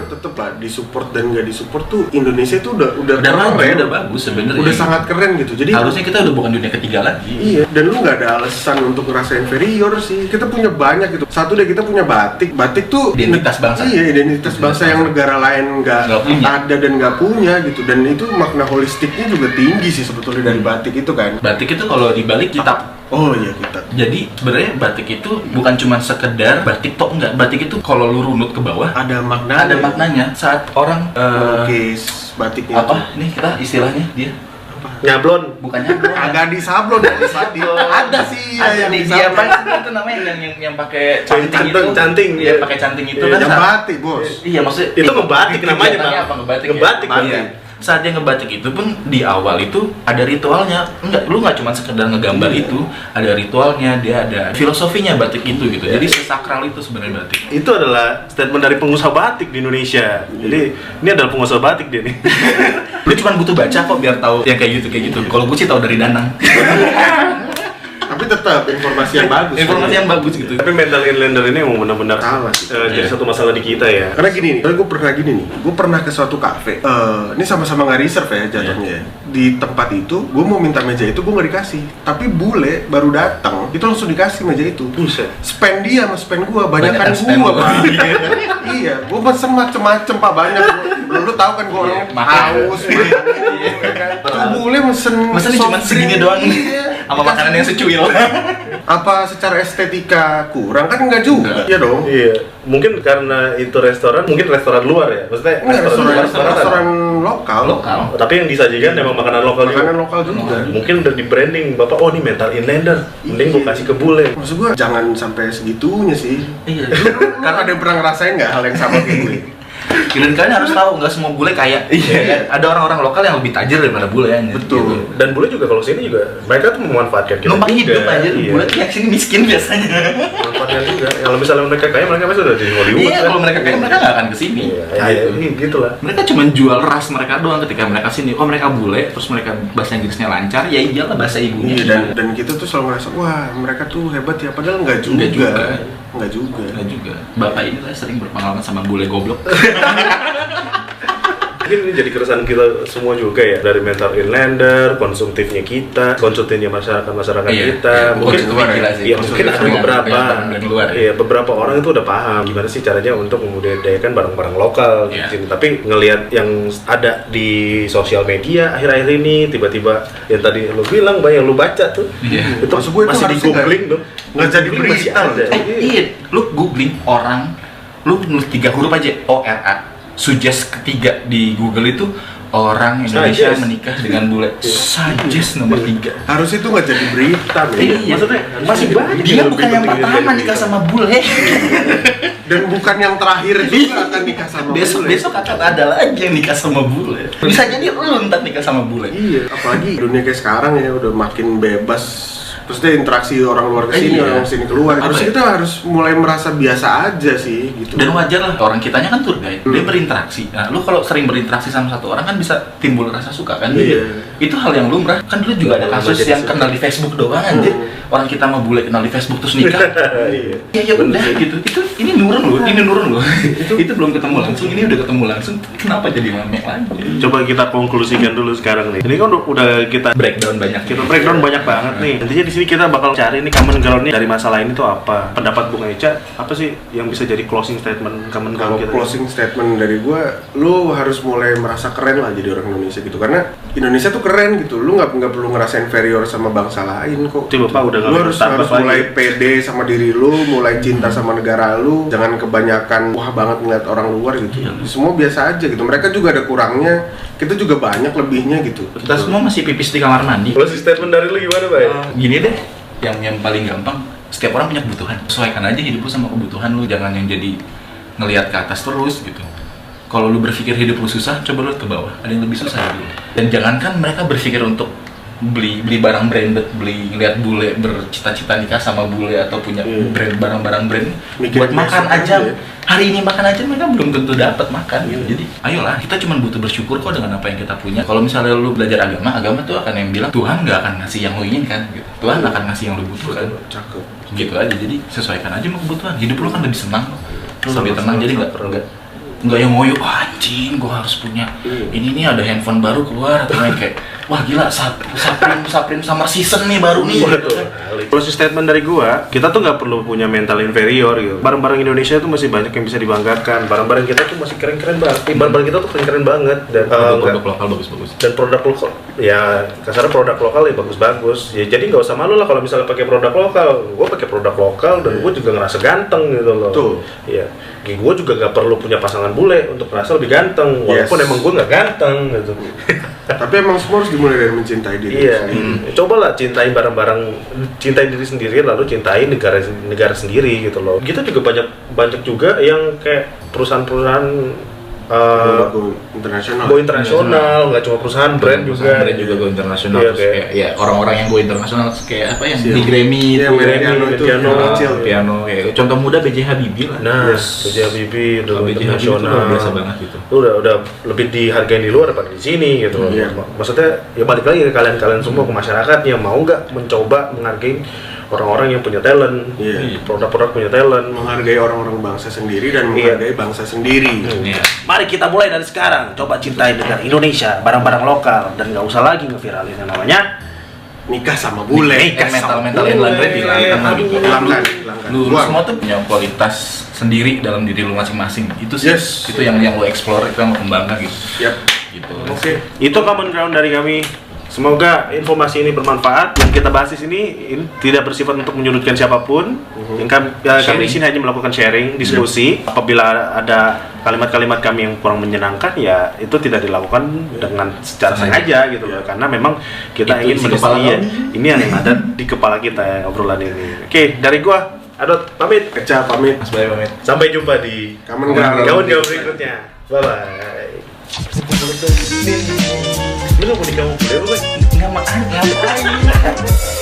tetep lah disupport dan nggak disupport tuh Indonesia itu udah Udah maju, udah bagus sebenarnya. Udah sangat keren gitu. Jadi Harusnya kita udah bukan dunia ketiga lagi. iya, dan lu nggak ada alasan untuk ngerasa inferior sih. Kita punya banyak gitu. Satu deh, kita punya batik. Batik tuh Identitas bangsa. Iya, identitas bangsa yang negara lain Nggak nggak punya. ada dan nggak punya gitu. Dan itu makna holistiknya juga tinggi sih sebetulnya dari batik itu kan. Batik itu kalau dibalik kitab Oh iya kita. Jadi sebenarnya batik itu bukan cuma sekedar batik tok, enggak. Batik itu kalau lu runut ke bawah Ada makna. ada maknanya. Saat orang Melukis batiknya. apa? Ini kita istilahnya dia Nyablon. bukan nyablon. Agak di sablon ya, di batik. Ada sih ya, Ada yang di di dia sablon. apa itu namanya yang pakai canting itu. Canting, Iya, iya. pakai canting itu Iya, kan. Yang saat- batik, Bos. Iya, maksudnya Itu ngebatik namanya, kegiatannya Bang. apa ngebatik? Ngebatik, ya? Bang. Iya. Saat dia ngebatik itu pun di awal itu ada ritualnya. Enggak, lu nggak cuma sekedar ngegambar itu, ada ritualnya, dia ada filosofinya batik itu gitu. Jadi sesakral itu sebenarnya batik. Itu adalah statement dari pengusaha batik di Indonesia. Jadi ini adalah pengusaha batik dia nih. Lu cuma butuh baca kok biar tahu yang kayak gitu. Kalau gue sih tahu dari Danang. Tapi tetap informasi yang bagus. Informasi yang bagus gitu. Tapi mental inlander ini emang benar-benar Salah sih. jadi satu masalah di kita ya. Karena gini nih, gue pernah gini nih, gue pernah ke suatu kafe. Ini sama-sama nggak reserve ya jatuhnya. ya. Di tempat itu, gue mau minta meja itu, gue nggak dikasih. Tapi bule baru datang, itu langsung dikasih meja itu. Buset. Spend dia sama spend gue, banyakan Banyakan spend gue, gua. Pak. Iya, gue pesen macem-macem Pak, banyak. Lu tahu kan gue orang Iya, makan. haus, makan. Tuh bule mesen Maksudnya cuma soft segini drink. doang Iya. sama makanan yang secuil. Apa secara estetika kurang kan enggak juga? Enggak. Iya dong. Iya, mungkin karena itu restoran, mungkin restoran luar ya. Maksudnya Enggak, luar restoran lokal. Lokal. Tapi yang disajikan memang makanan lokal Makanan juga. lokal juga. Mungkin udah di branding, Bapak, oh ini mental inlander. Mending Iya. gua kasih ke bule. Maksud gua jangan sampai segitunya sih. Iya. Karena ada yang pernah ngerasain nggak hal yang sama kayak gue? Dan kalian harus tahu nggak semua bule kaya. Iya. Ada orang-orang lokal yang lebih tajir daripada bule ya. Betul. Dan bule juga kalau sini juga mereka tuh memanfaatkan kita. Numpang juga. hidup aja. Iya. Bule tuh yang sini miskin biasanya. Memanfaatkan juga. Kalau misalnya mereka kaya, mereka pasti udah di Hollywood. Iya, kan? kalau mereka kaya mereka nggak akan kesini. Iya, ya, gitu lah. Mereka cuma jual ras mereka doang ketika mereka sini. Oh mereka bule, terus mereka bahasa Inggrisnya lancar, ya iyalah bahasa ibunya. Iya dan kita tuh selalu ngerasa wah mereka tuh hebat ya padahal nggak juga. Nggak juga. Nggak juga. Nggak juga. Bapak ini lah sering berpengalaman sama bule goblok. Mungkin ini jadi keresahan kita semua juga ya, dari mental inlander, konsumtifnya kita, konsumtifnya masyarakat Iya, kita. iya. Mungkin Konsumtif gila sih. iya, mungkin ada Konsumtif beberapa brand luar ya. iya, beberapa orang itu udah paham gimana sih caranya untuk membudidayakan barang-barang lokal di Iya. sini. Tapi ngelihat yang ada di sosial media akhir-akhir ini, tiba-tiba yang tadi lu bilang, Bang, yang lu baca tuh, Iya. itu Maksud gue itu masih di harusnya googling dong. nggak jadi Googling masih berita. ada. Iya, lu googling orang, lu nulis 3 huruf aja, ORA. Suggest ketiga di Google itu orang Indonesia Suggest. menikah dengan bule. Suggest nomor 3. Harusnya itu nggak jadi berita men. Iya. Maksudnya masih banyak Dia bukan yang pertama nikah sama bule. Dan bukan yang terakhir juga akan nikah sama Besok bule. besok akan ada lagi yang nikah sama bule. Bisa jadi lu ntar nikah sama bule. Iya, apalagi dunia kayak sekarang ya udah makin bebas. Maksudnya interaksi orang luar ke sini, Iya. orang sini keluar. Apa Harusnya ya? kita harus mulai merasa biasa aja sih gitu. Dan wajar lah, orang kitanya kan tour guide, dia berinteraksi. Nah, lu kalau sering berinteraksi sama satu orang kan bisa timbul rasa suka kan? Iya. Itu hal yang lumrah. Kan dulu juga ada kasus Jadi yang suka. kenal di Facebook doang anjir. Orang kita sama bule kenal di Facebook terus nikah. Iya. Ya udah gitu. Ini nurun loh. Itu belum ketemu langsung, ini udah ketemu langsung. Kenapa jadi rame lagi? Coba kita konklusikan dulu sekarang nih. Ini kan udah kita Breakdown banyak. kita breakdown banyak banget nih. Intinya di sini kita bakal cari nih common ground-nya dari masalah ini tuh apa. Pendapat Bung Eca apa sih yang bisa jadi closing statement common Kalau ground kita? closing statement dari gua, lu harus mulai merasa keren lah jadi orang Indonesia gitu. Karena Indonesia tuh keren gitu. Lu nggak perlu ngerasa inferior sama bangsa lain kok. Coba Pak udah Lu nggak harus bertambah lagi. mulai pede sama diri lu, mulai cinta sama negara lu. Jangan kebanyakan wah banget ngeliat orang luar gitu. Semua biasa aja gitu. Mereka juga ada kurangnya. Kita juga banyak lebihnya gitu. Kita semua masih pipis di kamar mandi. Closing statement dari lu gimana, Pak? Gini deh, yang paling gampang, setiap orang punya kebutuhan. Sesuaikan aja hidup lu sama kebutuhan lu, jangan yang jadi ngelihat ke atas terus gitu. Kalau lu berpikir hidup lu susah, coba lu ke bawah. Ada yang lebih susah dulu. Dan jangankan mereka berpikir untuk beli barang branded, ngeliat bule bercita-cita nikah sama bule atau punya brand barang-barang brand Mikir buat makan besok aja. aja. Hari ini makan aja mereka belum tentu dapat makan gitu. Jadi ayolah, kita cuma butuh bersyukur kok dengan apa yang kita punya. Kalau misalnya lu belajar agama tuh akan yang bilang Tuhan nggak akan ngasih yang lu inginkan gitu. Tuhan akan ngasih yang lu butuhkan. Cakep. Gitu aja. Jadi sesuaikan aja sama kebutuhan. Hidup lu kan lebih senang. Lu lebih tenang jadi nggak yang ngoyo, "Wah, anjing gua harus punya ini nih, ada handphone baru keluar," atau yang kayak wah gila Saprim Summer Season nih baru nih. Closing statement dari gua, kita tuh nggak perlu punya mental inferior gitu. Barang-barang Indonesia tuh masih banyak yang bisa dibanggakan. Barang-barang kita tuh masih keren-keren banget. Barang-barang kita tuh keren-keren banget dan Produk lokal bagus-bagus. dan produk lokal ya kasarnya produk lokal ya bagus-bagus ya, jadi nggak usah malu lah kalau misalnya pakai produk lokal. Gue pakai produk lokal dan gue juga ngerasa ganteng gitu loh. Tuh. Ya, gue juga nggak perlu punya pasangan bule untuk merasa lebih ganteng, walaupun Yes. emang gue nggak ganteng gitu. Tapi emang semua harus dimulai dari mencintai diri Iya, sendiri. cobalah cintai barang-barang, cintai diri sendiri, lalu cintai negara sendiri gitu loh. Kita juga banyak juga yang kayak perusahaan-perusahaan Go internasional. go internasional, nggak cuma perusahaan brand juga. Brand juga go internasional. Iya, Terus kayak- kayak ya orang-orang yang go internasional kayak apa yang Siap. di Grammy Iya, itu, piano itu, piano, piano kecil. piano kayak contoh muda BJ Habibie lah. Nah, Yes. B.J. Habibie udah Kalau B.J. Habibie itu internasional, luar biasa banget gitu. Udah lebih dihargain di luar daripada di sini gitu. Iya. Maksudnya ya balik lagi ke kalian semua, ke masyarakat yang mau nggak mencoba menghargai orang-orang yang punya talent, Iya. produk-produk punya talent. Menghargai orang-orang bangsa sendiri dan Iya. menghargai bangsa sendiri. Iya. Mari kita mulai dari sekarang, coba cintai negara Indonesia, barang-barang lokal, dan nggak usah lagi ngeviralin yang namanya Nikah sama bule. Nikah. Mental yang Landre bilang kan gitu. Hilangkan. Lu Buang. semua tuh punya kualitas sendiri dalam diri lu masing-masing. Itu sih, Yes. itu yang lu explore, itu yang lu kembangkan gitu. Yap. Gitu. Oke. itu common ground dari kami. Semoga informasi ini bermanfaat. Yang kita bahas di sini ini tidak bersifat untuk menyudutkan siapapun. Yang kami di sini hanya melakukan sharing, diskusi. Apabila ada kalimat-kalimat kami yang kurang menyenangkan, ya itu tidak dilakukan dengan secara sengaja gitu loh. Karena memang kita Itu ingin isi kepala mendesain kami. ini yang ada di kepala kita ya, obrolan ini. Oke, dari gua Adot pamit. Keca pamit. Mas Bayu pamit. Sampai jumpa di Kamen Ground. kawan berikutnya. Bye bye. Lu nggak mau nikah sama gue? Ngapain?